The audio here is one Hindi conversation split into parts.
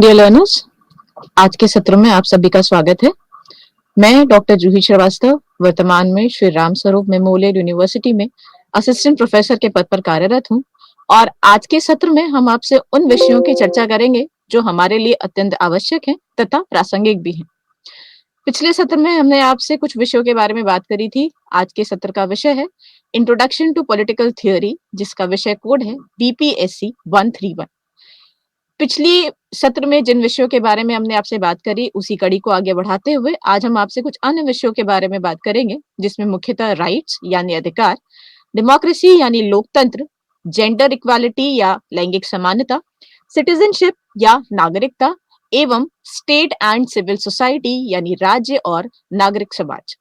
डियर लर्नर्स, आज के सत्र में आप सभी का स्वागत है। मैं डॉक्टर जूही श्रीवास्तव वर्तमान में श्री राम स्वरूप मेमोरियल यूनिवर्सिटी में असिस्टेंट प्रोफेसर के पद पर कार्यरत हूं और आज के सत्र में हम आपसे उन विषयों की चर्चा करेंगे जो हमारे लिए अत्यंत आवश्यक हैं तथा प्रासंगिक भी हैं। पिछले सत्र में हमने आपसे कुछ विषयों के बारे में बात करी थी। आज के सत्र का विषय है इंट्रोडक्शन टू पॉलिटिकल थ्योरी, जिसका विषय कोड है बीपीएससी 131। पिछली सत्र में जिन विषयों के बारे में हमने आपसे बात करी, उसी कड़ी को आगे बढ़ाते हुए आज हम आपसे कुछ अन्य विषयों के बारे में बात करेंगे, जिसमें मुख्यतः राइट्स यानी अधिकार, डेमोक्रेसी यानी लोकतंत्र, जेंडर इक्वालिटी या लैंगिक समानता, सिटीजनशिप या नागरिकता एवं स्टेट एंड सिविल सोसाइटी यानी राज्य और नागरिक समाज।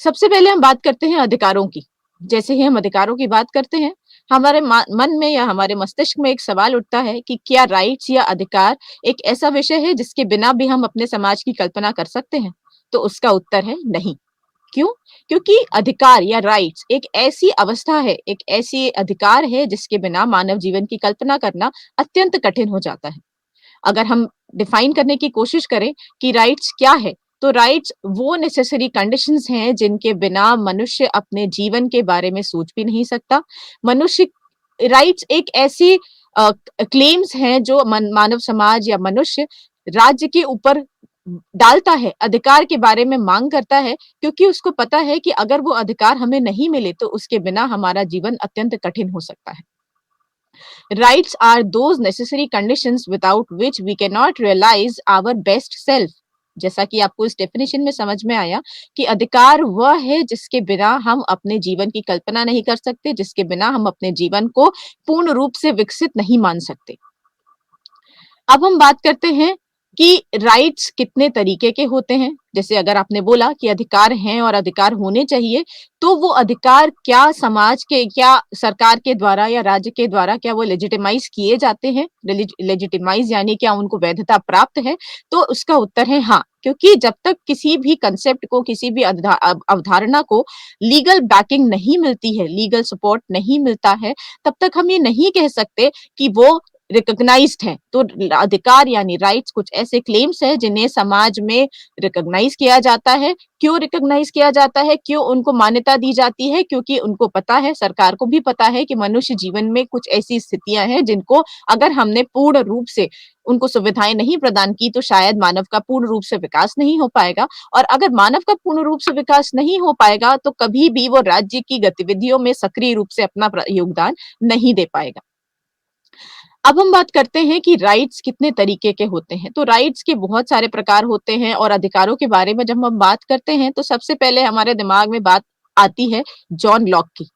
सबसे पहले हम बात करते हैं अधिकारों की। जैसे ही हम अधिकारों की बात करते हैं, हमारे मन में या हमारे मस्तिष्क में एक सवाल उठता है कि क्या राइट्स या अधिकार एक ऐसा विषय है जिसके बिना भी हम अपने समाज की कल्पना कर सकते हैं? तो उसका उत्तर है नहीं। क्यों? क्योंकि अधिकार या राइट्स एक ऐसी अवस्था है, एक ऐसी अधिकार है जिसके बिना मानव जीवन की कल्पना करना अत्यंत कठिन हो जाता है। अगर हम डिफाइन करने की कोशिश करें कि राइट्स क्या है, तो राइट्स वो नेसेसरी कंडीशंस हैं जिनके बिना मनुष्य अपने जीवन के बारे में सोच भी नहीं सकता। मनुष्य राइट्स एक ऐसी क्लेम्स हैं जो मानव समाज या मनुष्य राज्य के ऊपर डालता है, अधिकार के बारे में मांग करता है, क्योंकि उसको पता है कि अगर वो अधिकार हमें नहीं मिले तो उसके बिना हमारा जीवन अत्यंत कठिन हो सकता है। Rights are those necessary conditions without which we cannot realize our best self. जैसा कि आपको इस डेफिनेशन में समझ में आया कि अधिकार वह है जिसके बिना हम अपने जीवन की कल्पना नहीं कर सकते, जिसके बिना हम अपने जीवन को पूर्ण रूप से विकसित नहीं मान सकते। अब हम बात करते हैं कि राइट्स कितने तरीके के होते हैं। जैसे अगर आपने बोला कि अधिकार हैं और अधिकार होने चाहिए, तो वो अधिकार क्या समाज के, क्या सरकार के द्वारा या राज्य के द्वारा क्या वो लेजिटिमाइज किए जाते हैं? लेजिटिमाइज यानी क्या उनको वैधता प्राप्त है? तो उसका उत्तर है हाँ, क्योंकि जब तक किसी भी कंसेप्ट को, किसी भी अवधारणा को लीगल बैकिंग नहीं मिलती है, लीगल सपोर्ट नहीं मिलता है, तब तक हम ये नहीं कह सकते कि वो रिकॉग्नाइज्ड है। तो अधिकार यानी राइट्स कुछ ऐसे क्लेम्स हैं जिन्हें समाज में रिकॉग्नाइज किया जाता है। क्यों रिकॉग्नाइज किया जाता है? क्यों उनको मान्यता दी जाती है? क्योंकि उनको पता है, सरकार को भी पता है कि मनुष्य जीवन में कुछ ऐसी स्थितियां हैं जिनको अगर हमने पूर्ण रूप से उनको सुविधाएं नहीं प्रदान की तो शायद मानव का पूर्ण रूप से विकास नहीं हो पाएगा। और अगर मानव का पूर्ण रूप से विकास नहीं हो पाएगा तो कभी भी वो राज्य की गतिविधियों में सक्रिय रूप से अपना योगदान नहीं दे पाएगा। अब हम बात करते हैं कि राइट्स कितने तरीके के होते हैं। तो राइट्स के बहुत सारे प्रकार होते हैं और अधिकारों के बारे में जब हम बात करते हैं तो सबसे पहले हमारे दिमाग में बात आती है जॉन लॉक की।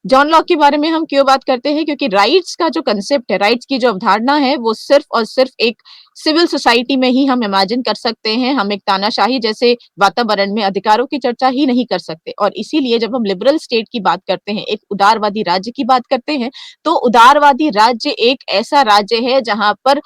जॉन लॉक के बारे में हम क्यों बात करते हैं? क्योंकि राइट्स का जो कंसेप्ट है, राइट्स की जो अवधारणा है, वो सिर्फ और सिर्फ एक सिविल सोसाइटी में ही हम इमेजिन कर सकते हैं। हम एक तानाशाही जैसे वातावरण में अधिकारों की चर्चा ही नहीं कर सकते। और इसीलिए जब हम लिबरल स्टेट की बात करते हैं, एक उदारवादी राज्य की बात करते हैं, तो उदारवादी राज्य एक ऐसा राज्य है जहां पर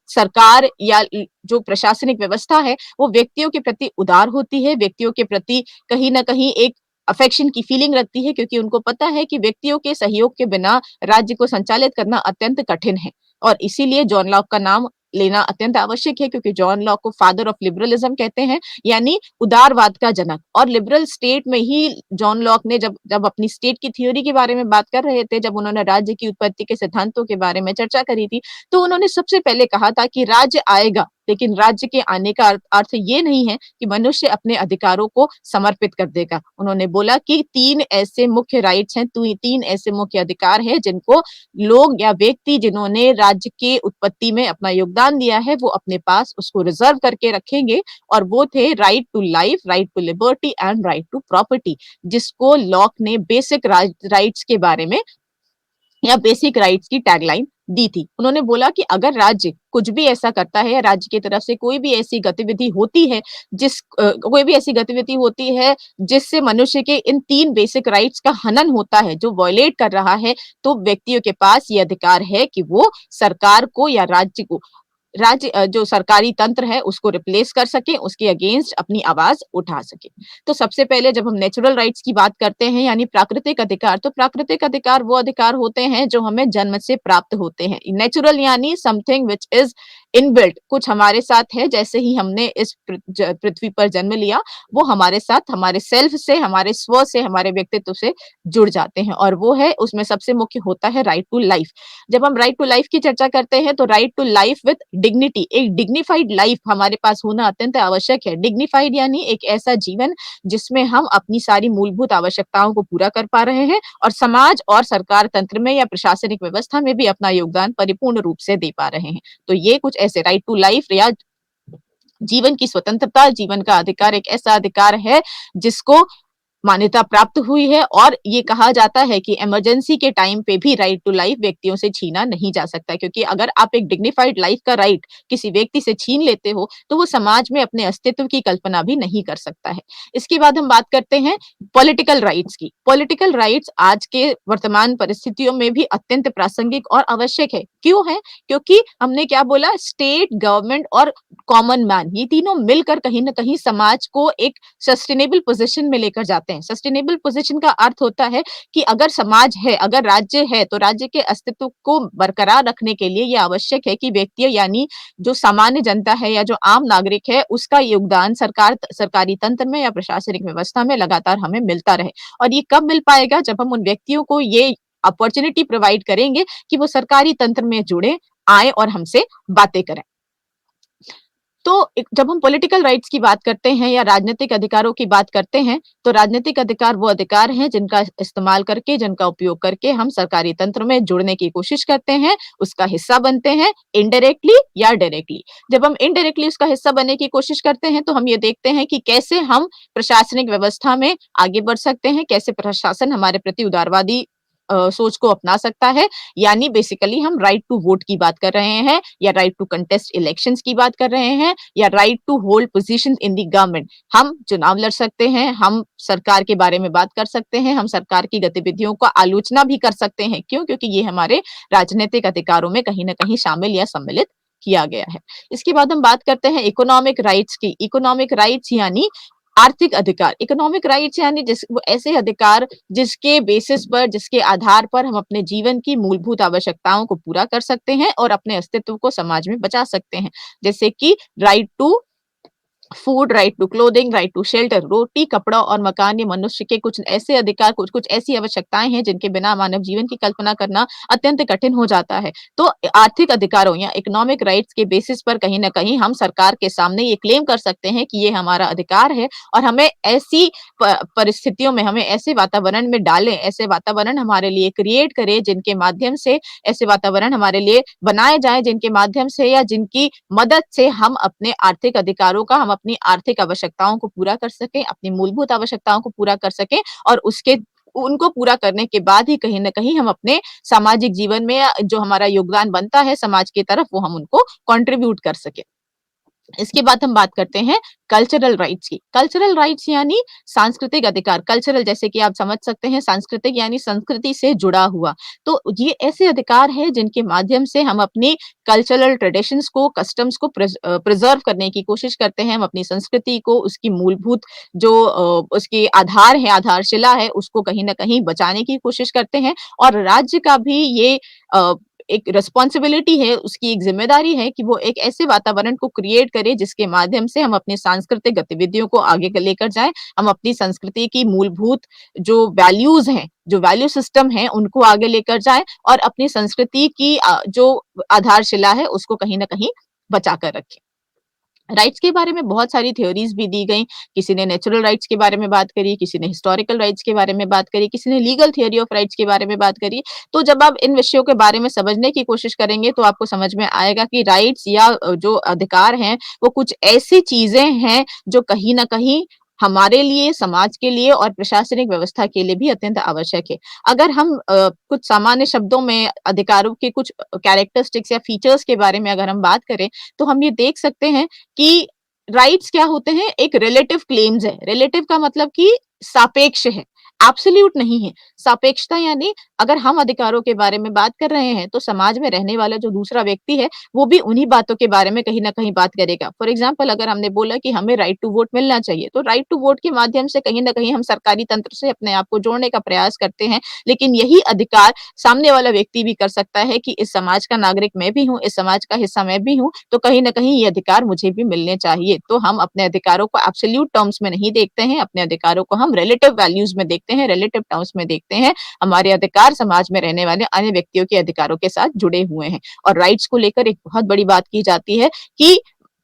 सरकार या जो प्रशासनिक व्यवस्था है वो व्यक्तियों के प्रति उदार होती है, व्यक्तियों के प्रति कहीं ना कहीं एक अफेक्शन की फीलिंग रखती है, क्योंकि उनको पता है कि व्यक्तियों के सहयोग के बिना राज्य को संचालित करना अत्यंत कठिन है। और इसीलिए जॉन लॉक का नाम लेना अत्यंत आवश्यक है, क्योंकि जॉन लॉक को फादर ऑफ लिबरलिज्म कहते हैं, यानी उदारवाद का जनक। और लिबरल स्टेट में ही जॉन लॉक ने जब जब अपनी स्टेट की थ्योरी के बारे में बात कर रहे थे, जब उन्होंने राज्य की उत्पत्ति के सिद्धांतों के बारे में चर्चा करी थी, तो उन्होंने सबसे पहले कहा था कि राज्य आएगा, लेकिन राज्य के आने का अर्थ ये नहीं है कि मनुष्य अपने अधिकारों को समर्पित कर देगा। उन्होंने बोला कि तीन ऐसे मुख्य राइट्स हैं, तीन ऐसे मुख्य अधिकार हैं जिनको लोग या व्यक्ति जिन्होंने राज्य के उत्पत्ति में अपना योगदान दिया है वो अपने पास उसको रिजर्व करके रखेंगे। और वो थे right to life, right to liberty and right to property, जिसको लॉक ने बेसिक राइट्स के बारे में या बेसिक राइट्स की टैगलाइन दी थी। उन्होंने बोला कि अगर राज्य कुछ भी ऐसा करता है या राज्य की तरफ से कोई भी ऐसी गतिविधि होती है जिससे मनुष्य के इन तीन बेसिक राइट्स का हनन होता है, जो वायलेट कर रहा है, तो व्यक्तियों के पास ये अधिकार है कि वो सरकार को या राज्य को जो सरकारी तंत्र है उसको रिप्लेस कर सके, उसके अगेंस्ट अपनी आवाज उठा सके। तो सबसे पहले जब हम नेचुरल राइट्स की बात करते हैं यानी प्राकृतिक अधिकार, तो प्राकृतिक अधिकार वो अधिकार होते हैं जो हमें जन्म से प्राप्त होते हैं। नेचुरल यानी समथिंग व्हिच इज इनबिल्ट, कुछ हमारे साथ है, जैसे ही हमने इस पृथ्वी पर जन्म लिया, वो हमारे साथ, हमारे सेल्फ से, हमारे स्व से, हमारे व्यक्तित्व से जुड़ जाते हैं, और वो है, उसमें सबसे मुख्य होता है राइट टू लाइफ। जब हम राइट टू लाइफ की चर्चा करते हैं तो right to life with dignity, एक डिग्निफाइड लाइफ हमारे पास होना अत्यंत आवश्यक है। डिग्निफाइड यानी एक ऐसा जीवन जिसमें हम अपनी सारी मूलभूत आवश्यकताओं को पूरा कर पा रहे हैं और समाज और सरकार तंत्र में या प्रशासनिक व्यवस्था में भी अपना योगदान परिपूर्ण रूप से दे पा रहे हैं। तो ये कुछ ऐसे राइट टू लाइफ या जीवन की स्वतंत्रता, जीवन का अधिकार एक ऐसा अधिकार है जिसको मान्यता प्राप्त हुई है, और ये कहा जाता है कि इमरजेंसी के टाइम पे भी राइट टू लाइफ व्यक्तियों से छीना नहीं जा सकता, क्योंकि अगर आप एक डिग्निफाइड लाइफ का राइट किसी व्यक्ति से छीन लेते हो तो वो समाज में अपने अस्तित्व की कल्पना भी नहीं कर सकता है। इसके बाद हम बात करते हैं पॉलिटिकल राइट्स की। पॉलिटिकल राइट्स आज के वर्तमान परिस्थितियों में भी अत्यंत प्रासंगिक और आवश्यक है। क्यों है? क्योंकि हमने क्या बोला, स्टेट, गवर्नमेंट और कॉमन मैन, ये तीनों मिलकर कहीं ना कहीं समाज को एक सस्टेनेबल पोजीशन में लेकर जाते हैं। सस्टेनेबल पोजीशन का अर्थ होता है कि अगर समाज है, अगर राज्य है, तो राज्य के अस्तित्व को बरकरार रखने के लिए ये आवश्यक है कि व्यक्ति यानी जो सामान्य जनता है या जो आम नागरिक है, उसका योगदान सरकारी तंत्र में या प्रशासनिक व्यवस्था में लगातार हमें मिलता रहे। और ये कब मिल पाएगा? जब हम उन व्यक्तियों को ये अपॉर्चुनिटी प्रोवाइड करेंगे कि वो सरकारी तंत्र में जुड़े, आए और हमसे बातें करें। तो जब हम पॉलिटिकल राइट्स की बात करते हैं या राजनीतिक अधिकारों की बात करते हैं, तो राजनीतिक अधिकार वो अधिकार हैं जिनका इस्तेमाल करके, जिनका उपयोग करके हम सरकारी तंत्र में जुड़ने की कोशिश करते हैं, उसका हिस्सा बनते हैं, इनडायरेक्टली या डायरेक्टली। जब हम इनडायरेक्टली उसका हिस्सा बनने की कोशिश करते हैं, तो हम ये देखते हैं कि कैसे हम प्रशासनिक व्यवस्था में आगे बढ़ सकते हैं, कैसे प्रशासन हमारे प्रति उदारवादी सोच को अपना सकता है। यानी बेसिकली हम राइट टू वोट की बात कर रहे हैं, या राइट टू कंटेस्ट इलेक्शंस की बात कर रहे हैं, या right to hold positions in the government. हम चुनाव लड़ सकते हैं, हम सरकार के बारे में बात कर सकते हैं, हम सरकार की गतिविधियों का आलोचना भी कर सकते हैं। क्यों? क्योंकि ये हमारे राजनीतिक अधिकारों में कहीं ना कहीं शामिल या सम्मिलित किया गया है। इसके बाद हम बात करते हैं इकोनॉमिक राइट्स की। इकोनॉमिक राइट्स यानी आर्थिक अधिकार। इकोनॉमिक राइट्स यानी वो ऐसे अधिकार जिसके बेसिस पर, जिसके आधार पर हम अपने जीवन की मूलभूत आवश्यकताओं को पूरा कर सकते हैं और अपने अस्तित्व को समाज में बचा सकते हैं। जैसे कि right to food, right to clothing, right to shelter. रोटी, कपड़ा और मकान, ये मनुष्य के कुछ ऐसे अधिकार, कुछ कुछ ऐसी आवश्यकताएं हैं जिनके बिना मानव जीवन की कल्पना करना अत्यंत कठिन हो जाता है। तो आर्थिक अधिकारों या इकोनॉमिक राइट्स के बेसिस पर कहीं ना कहीं हम सरकार के सामने ये क्लेम कर सकते हैं कि ये हमारा अधिकार है, और हमें ऐसी परिस्थितियों में, हमें ऐसे वातावरण में डालें, ऐसे वातावरण हमारे लिए क्रिएट करें जिनके माध्यम से, ऐसे वातावरण हमारे लिए बनाए जाए जिनके माध्यम से या जिनकी मदद से हम अपने आर्थिक अधिकारों का, हम अपनी आर्थिक आवश्यकताओं को पूरा कर सकें, अपनी मूलभूत आवश्यकताओं को पूरा कर सकें, और उनको पूरा करने के बाद ही कहीं न कहीं हम अपने सामाजिक जीवन में जो हमारा योगदान बनता है समाज की तरफ, वो हम उनको कंट्रीब्यूट कर सकें। इसके बाद हम बात करते हैं कल्चरल राइट्स की। कल्चरल राइट्स यानी सांस्कृतिक अधिकार। कल्चरल जैसे कि आप समझ सकते हैं, सांस्कृतिक यानी संस्कृति से जुड़ा हुआ। तो ये ऐसे अधिकार हैं जिनके माध्यम से हम अपनी कल्चरल ट्रेडिशंस को, कस्टम्स को प्रिजर्व करने की कोशिश करते हैं। हम अपनी संस्कृति को, उसकी मूलभूत जो उसकी आधार है, आधारशिला है, उसको कहीं न कहीं बचाने की कोशिश करते हैं। और राज्य का भी ये एक रिस्पॉन्सिबिलिटी है, उसकी एक जिम्मेदारी है कि वो एक ऐसे वातावरण को क्रिएट करे जिसके माध्यम से हम अपनी सांस्कृतिक गतिविधियों को आगे लेकर जाएं, हम अपनी संस्कृति की मूलभूत जो वैल्यूज हैं, जो वैल्यू सिस्टम है, उनको आगे लेकर जाएं, और अपनी संस्कृति की जो आधारशिला है उसको कहीं ना कहीं बचा कर रखें। राइट्स के बारे में बहुत सारी थ्योरीज भी दी गई। किसी ने नेचुरल राइट्स के बारे में बात करी, किसी ने हिस्टोरिकल राइट्स के बारे में बात करी, किसी ने लीगल थियोरी ऑफ राइट्स के बारे में बात करी। तो जब आप इन विषयों के बारे में समझने की कोशिश करेंगे तो आपको समझ में आएगा कि राइट्स या जो अधिकार हैं, वो कुछ ऐसी चीजें हैं जो कहीं ना कहीं हमारे लिए, समाज के लिए और प्रशासनिक व्यवस्था के लिए भी अत्यंत आवश्यक है। अगर हम कुछ सामान्य शब्दों में अधिकारों के कुछ कैरेक्टरिस्टिक्स या फीचर्स के बारे में अगर हम बात करें, तो हम ये देख सकते हैं कि राइट्स क्या होते हैं, एक रिलेटिव क्लेम्स है। रिलेटिव का मतलब कि सापेक्ष है। एब्सोल्यूट नहीं है। सापेक्षता यानी अगर हम अधिकारों के बारे में बात कर रहे हैं, तो समाज में रहने वाला जो दूसरा व्यक्ति है, वो भी उन्हीं बातों के बारे में कहीं न कहीं बात करेगा। फॉर एग्ज़ाम्पल अगर हमने बोला कि हमें राइट टू वोट मिलना चाहिए, तो राइट टू वोट के माध्यम से कहीं न कहीं हम सरकारी तंत्र से अपने आप को जोड़ने का प्रयास करते हैं। लेकिन यही अधिकार सामने वाला व्यक्ति भी कर सकता है कि इस समाज का नागरिक मैं भी हूँ, इस समाज का हिस्सा मैं भी हूँ, तो कहीं न कहीं ये अधिकार मुझे भी मिलने चाहिए। तो हम अपने अधिकारों को एब्सोल्यूट टर्म्स में नहीं देखते हैं, अपने अधिकारों को हम रिलेटिव वैल्यूज़ में देखते हैं, रिलेटिव टर्म्स में देखते हैं। हमारे अधिकार समाज में रहने वाले अन्य व्यक्तियों के अधिकारों के साथ जुड़े हुए हैं। और राइट्स को लेकर एक बहुत बड़ी बात की जाती है कि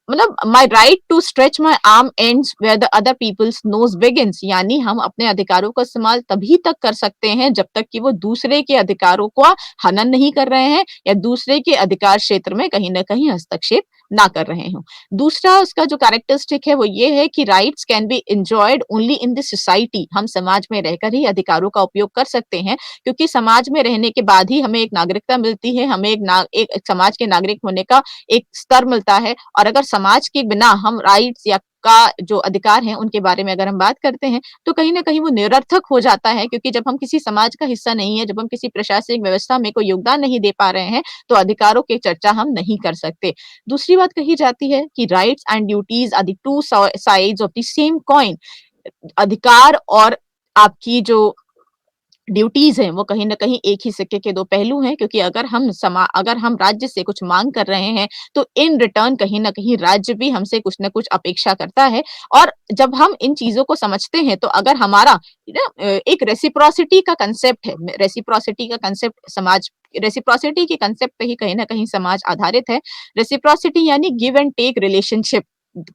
मतलब my right to stretch my arm ends where the other people's nose begins, यानी हम अपने अधिकारों का इस्तेमाल तभी तक कर सकते हैं जब तक कि वो दूसरे के अधिकारों का हनन नहीं कर रहे हैं या दूसरे के अधिकार क्षेत्र में कहीं न कहीं हस्तक्षेप ना कर रहे हों। दूसरा उसका जो कैरेक्टरिस्टिक है वो ये है कि rights can be enjoyed only in the society. हम समाज में रहकर ही अधिकारों का उपयोग कर सकते हैं, क्योंकि समाज में रहने के बाद ही हमें एक नागरिकता मिलती है, हमें एक समाज के नागरिक होने का एक स्तर मिलता है। और अगर समाज के बिना हम राइट्स या का जो अधिकार हैं उनके बारे में अगर हम बात करते हैं, तो कहीं न कहीं वो निरर्थक हो जाता है, क्योंकि जब हम किसी समाज का हिस्सा नहीं है, जब हम किसी प्रशासनिक व्यवस्था में कोई योगदान नहीं दे पा रहे हैं, तो अधिकारों की चर्चा हम नहीं कर सकते। दूसरी बात कही जाती है कि rights and duties are the two sides of the same coin. अधिकार और आपकी जो ड्यूटीज हैं वो कहीं न कहीं एक ही सिक्के के दो पहलू हैं, क्योंकि अगर हम राज्य से कुछ माँग कर रहे हैं, तो इन रिटर्न कहीं न कहीं राज्य भी हमसे कुछ न कुछ अपेक्षा करता है। और जब हम इन चीज़ों को समझते हैं, तो अगर हमारा एक रेसिप्रोसिटी का कांसेप्ट है, रेसिप्रोसिटी का कांसेप्ट समाज रेसिप्रोसिटी के कांसेप्ट पे ही कहीं न कहीं समाज आधारित है। रेसिप्रोसिटी यानी गिव एंड टेक रिलेशनशिप,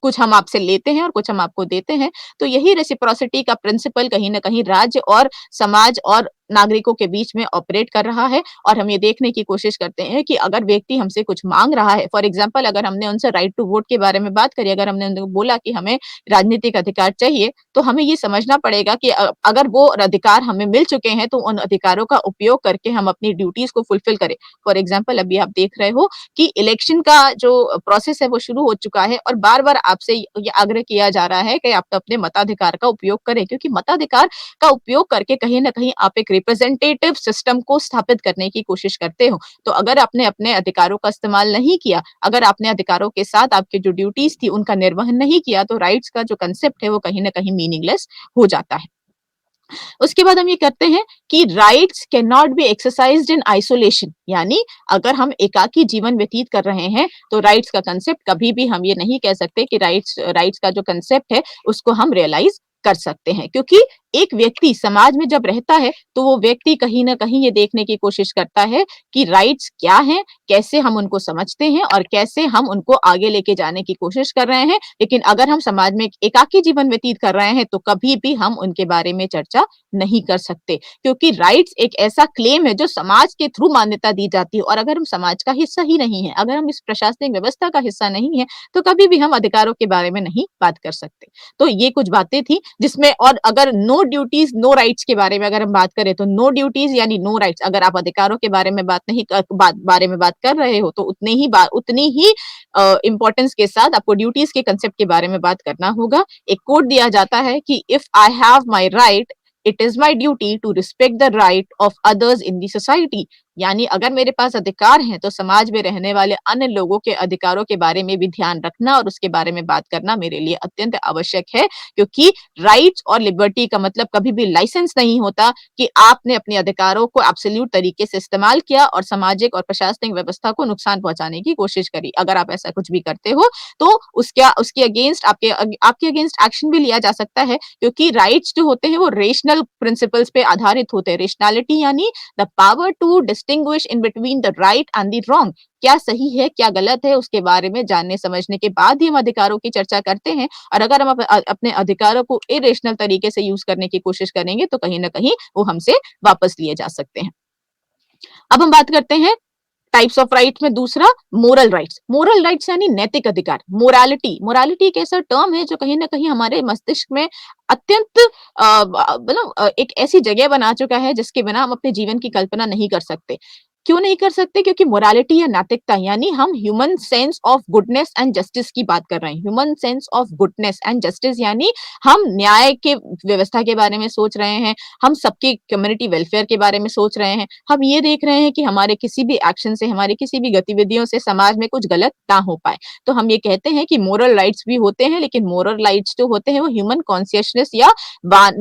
कुछ हम आपसे लेते हैं और कुछ हम आपको देते हैं। तो यही रेसिप्रोसिटी का प्रिंसिपल कहीं न कहीं राज्य और समाज और नागरिकों के बीच में ऑपरेट कर रहा है। और हम ये देखने की कोशिश करते हैं कि अगर व्यक्ति हमसे कुछ माँग रहा है, फॉर एग्ज़ाम्पल अगर हमने उनसे राइट टू वोट के बारे में बात करी, अगर हमने उनको बोला कि हमें राजनीतिक अधिकार चाहिए, तो हमें ये समझना पड़ेगा कि अगर वो अधिकार हमें मिल चुके हैं, तो उन अधिकारों का उपयोग करके हम अपनी ड्यूटीज़ को फुलफिल करें। फॉर एग्ज़ाम्पल अभी आप देख रहे हो कि इलेक्शन का जो प्रोसेस है वो शुरू हो चुका है, और बार-बार आपसे ये आग्रह किया जा रहा है कि आप अपने मताधिकार का उपयोग करें, क्योंकि मताधिकार का उपयोग करके कहीं न कहीं आप एक रिप्रेजेंटेटिव सिस्टम को स्थापित करने की कोशिश करते हो। तो अगर आपने अपने अधिकारों का इस्तेमाल नहीं किया, अगर आपने अधिकारों के साथ आपकी जो ड्यूटीज़ थी उनका निर्वहन नहीं किया, तो राइट्स का जो कांसेप्ट है वो कहीं न कहीं मीनिंगलेस हो जाता है। उसके बाद हम ये करते हैं कि rights can not B exercised in isolation, यानी अगर हम एकाकी जीवन व्यतीत कर रहे हैं, तो राइट्स का कांसेप्ट कभी भी हम ये नहीं कह सकते कि राइट्स राइट्स का जो कांसेप्ट है उसको हम रियलाइज कर सकते हैं, क्योंकि एक व्यक्ति समाज में जब रहता है, तो वो व्यक्ति कहीं न कहीं ये देखने की कोशिश करता है कि राइट्स क्या हैं, कैसे हम उनको समझते हैं और कैसे हम उनको आगे लेके जाने की कोशिश कर रहे हैं। लेकिन अगर हम समाज में एक एकाकी जीवन व्यतीत कर रहे हैं, तो कभी भी हम उनके बारे में चर्चा नहीं कर सकते, क्योंकि राइट्स एक ऐसा क्लेम है जो समाज के थ्रू मान्यता दी जाती है। और अगर हम समाज का हिस्सा ही नहीं है, अगर हम इस प्रशासनिक व्यवस्था का हिस्सा नहीं है, तो कभी भी हम अधिकारों के बारे में नहीं बात कर सकते। तो ये कुछ बातें थी जिसमें, और अगर नो ड्यूटीज नो राइट्स के बारे में अगर हम बात करें, तो नो ड्यूटीज यानी नो राइट्स। अगर आप अधिकारों के बारे में बात नहीं कर बारे में बात कर रहे हो, तो उतनी ही इम्पोर्टेंस के साथ आपको ड्यूटीज के कंसेप्ट के बारे में बात करना होगा। एक कोड दिया जाता है कि if I have my right, it is my duty to respect the right of others in the society, यानी अगर मेरे पास अधिकार हैं, तो समाज में रहने वाले अन्य लोगों के अधिकारों के बारे में भी ध्यान रखना और उसके बारे में बात करना मेरे लिए अत्यंत आवश्यक है। क्योंकि राइट्स और लिबर्टी का मतलब कभी भी लाइसेंस नहीं होता कि आपने अपने अधिकारों को एब्सोल्यूट तरीके से इस्तेमाल किया और सामाजिक और प्रशासनिक व्यवस्था को नुकसान पहुंचाने की कोशिश करी। अगर आप ऐसा कुछ भी करते हो, तो उसके अगेंस्ट आपके अगेंस्ट एक्शन भी लिया जा सकता है, क्योंकि राइट्स जो होते हैं वो रेशनल प्रिंसिपल्स पे आधारित होते हैं। रेशनैलिटी यानी the power to distinguish in between the right and the wrong, क्या सही है क्या गलत है उसके बारे में जानने समझने के बाद ही हम अधिकारों की चर्चा करते हैं। और अगर हम अपने अधिकारों को इरेशनल तरीके से यूज करने की कोशिश करेंगे, तो कहीं ना कहीं वो हमसे वापस लिए जा सकते हैं। अब हम बात करते हैं टाइप्स ऑफ राइट में दूसरा, मोरल राइट्स। मोरल राइट्स यानी नैतिक अधिकार। मोरालिटी एक ऐसा टर्म है जो कहीं ना कहीं हमारे मस्तिष्क में अत्यंत मतलब एक ऐसी जगह बना चुका है जिसके बिना हम अपने जीवन की कल्पना नहीं कर सकते। क्यों नहीं कर सकते? क्योंकि मोरालिटी या नैतिकता यानी हम human sense of goodness and justice की बात कर रहे हैं। Human sense of goodness and justice यानी हम न्याय के व्यवस्था के बारे में सोच रहे हैं, हम सबके कम्युनिटी वेलफेयर के बारे में सोच रहे हैं। हम ये देख रहे हैं कि हमारे किसी भी एक्शन से, हमारी किसी भी गतिविधियों से समाज में कुछ गलत ना हो पाए। तो हम ये कहते हैं कि मोरल राइट्स भी होते हैं, लेकिन मोरल राइट्स जो होते हैं वो ह्यूमन कॉन्शियसनेस या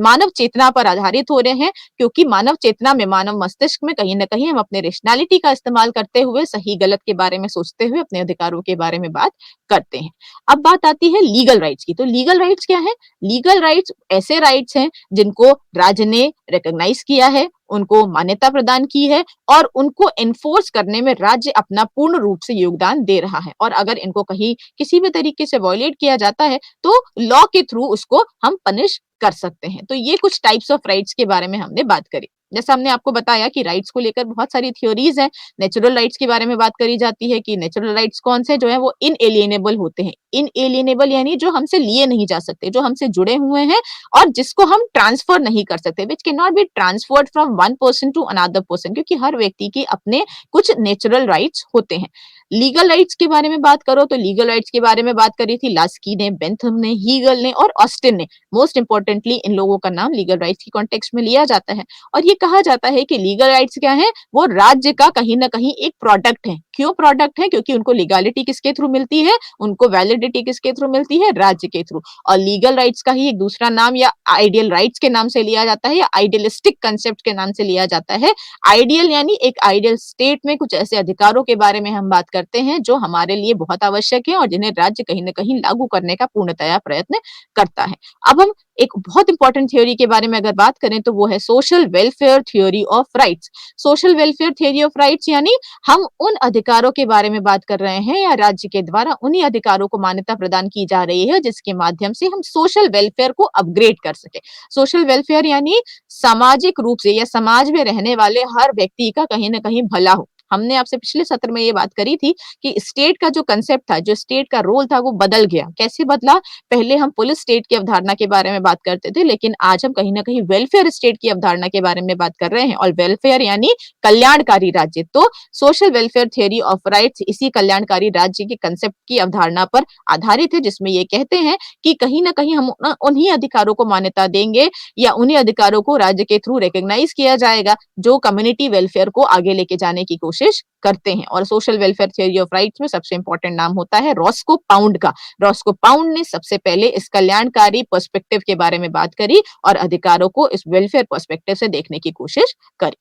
मानव चेतना पर आधारित हो रहे हैं, क्योंकि मानव चेतना में, मानव मस्तिष्क में कहीं न कहीं हम अपने रैशनैलिटी का इस्तेमाल करते हुए सही गलत के बारे में सोचते हुए अपने अधिकारों के बारे में बात करते हैं। अब बात आती है लीगल राइट्स की। तो लीगल राइट्स क्या है? लीगल राइट्स ऐसे राइट्स हैं जिनको राज्य ने रिकॉग्नाइज किया है, उनको मान्यता प्रदान की है और उनको एनफोर्स करने में राज्य अपना पूर्ण रूप से योगदान दे रहा है। और अगर इनको कहीं किसी भी तरीके से वायलेट किया जाता है तो लॉ के थ्रू उसको हम पनिश कर सकते हैं। तो ये कुछ टाइप्स ऑफ राइट्स के बारे में हमने बात करी। जैसा हमने आपको बताया कि राइट्स को लेकर बहुत सारी थ्योरीज हैं। नेचुरल राइट्स के बारे में बात करी जाती है कि नेचुरल राइट्स कौन से जो है वो इनएलिएनेबल होते हैं। इनएलिएनेबल यानी जो हमसे लिए नहीं जा सकते, जो हमसे जुड़े हुए हैं और जिसको हम ट्रांसफर नहीं कर सकते, which can not be transferred from one person to another person, क्योंकि हर व्यक्ति के अपने कुछ नेचुरल राइट्स होते हैं। लीगल राइट्स के बारे में बात करो तो लीगल राइट्स के बारे में बात करी थी लास्की ने, बेंथम ने, हीगल ने और ऑस्टिन ने। मोस्ट इंपोर्टेंटली इन लोगों का नाम लीगल राइट्स की कॉन्टेक्स्ट में लिया जाता है और ये कहा जाता है कि लीगल राइट्स क्या है? वो राज्य का कहीं ना कहीं एक प्रोडक्ट है। क्यों प्रोडक्ट है? क्योंकि उनको लीगलिटी किसके थ्रू मिलती है? उनको वैलिडिटी किसके थ्रू मिलती है? राज्य के थ्रू। और लीगल राइट्स का ही एक दूसरा नाम या आइडियल राइट्स के नाम से लिया जाता है या आइडियलिस्टिक कंसेप्ट के नाम से लिया जाता है। आइडियल यानी एक आइडियल स्टेट में कुछ ऐसे अधिकारों के बारे में हम बात करते हैं जो हमारे लिए बहुत आवश्यक है और जिन्हें राज्य कहीं ना कहीं लागू करने का पूर्णतया प्रयत्न करता है। अब हम एक बहुत इंपॉर्टेंट थ्योरी के बारे में अगर बात करें तो वो है social welfare theory of rights. Social welfare theory of rights यानी हम उन अधिकारों के बारे में बात कर रहे हैं या राज्य के द्वारा उन्हीं अधिकारों को मान्यता प्रदान की जा रही है जिसके माध्यम से हम सोशल वेलफेयर को अपग्रेड कर सके। सोशल वेलफेयर यानी सामाजिक रूप से या समाज में रहने वाले हर व्यक्ति का कहीं ना कहीं भला हो। हमने आपसे पिछले सत्र में ये बात करी थी कि स्टेट का जो कंसेप्ट था, जो स्टेट का रोल था वो बदल गया। कैसे बदला? पहले हम पुलिस स्टेट की अवधारणा के बारे में बात करते थे, लेकिन आज हम कहीं ना कहीं वेलफेयर स्टेट की अवधारणा के बारे में बात कर रहे हैं और वेलफेयर यानी कल्याणकारी राज्य। तो social welfare theory of rights इसी कल्याणकारी राज्य के कंसेप्ट की अवधारणा पर आधारित है, जिसमें ये कहते हैं कि कहीं ना कहीं हम उन्हीं अधिकारों को मान्यता देंगे या उन्हीं अधिकारों को राज्य के थ्रू रिकॉग्नाइज किया जाएगा जो कम्युनिटी वेलफेयर को आगे लेके जाने की कोशिश करते हैं। और social welfare theory of rights में सबसे इंपॉर्टेंट नाम होता है रॉस्को पाउंड का। रॉस्को पाउंड ने सबसे पहले इस कल्याणकारी पर्सपेक्टिव के बारे में बात करी और अधिकारों को इस वेलफेयर पर्सपेक्टिव से देखने की कोशिश करी।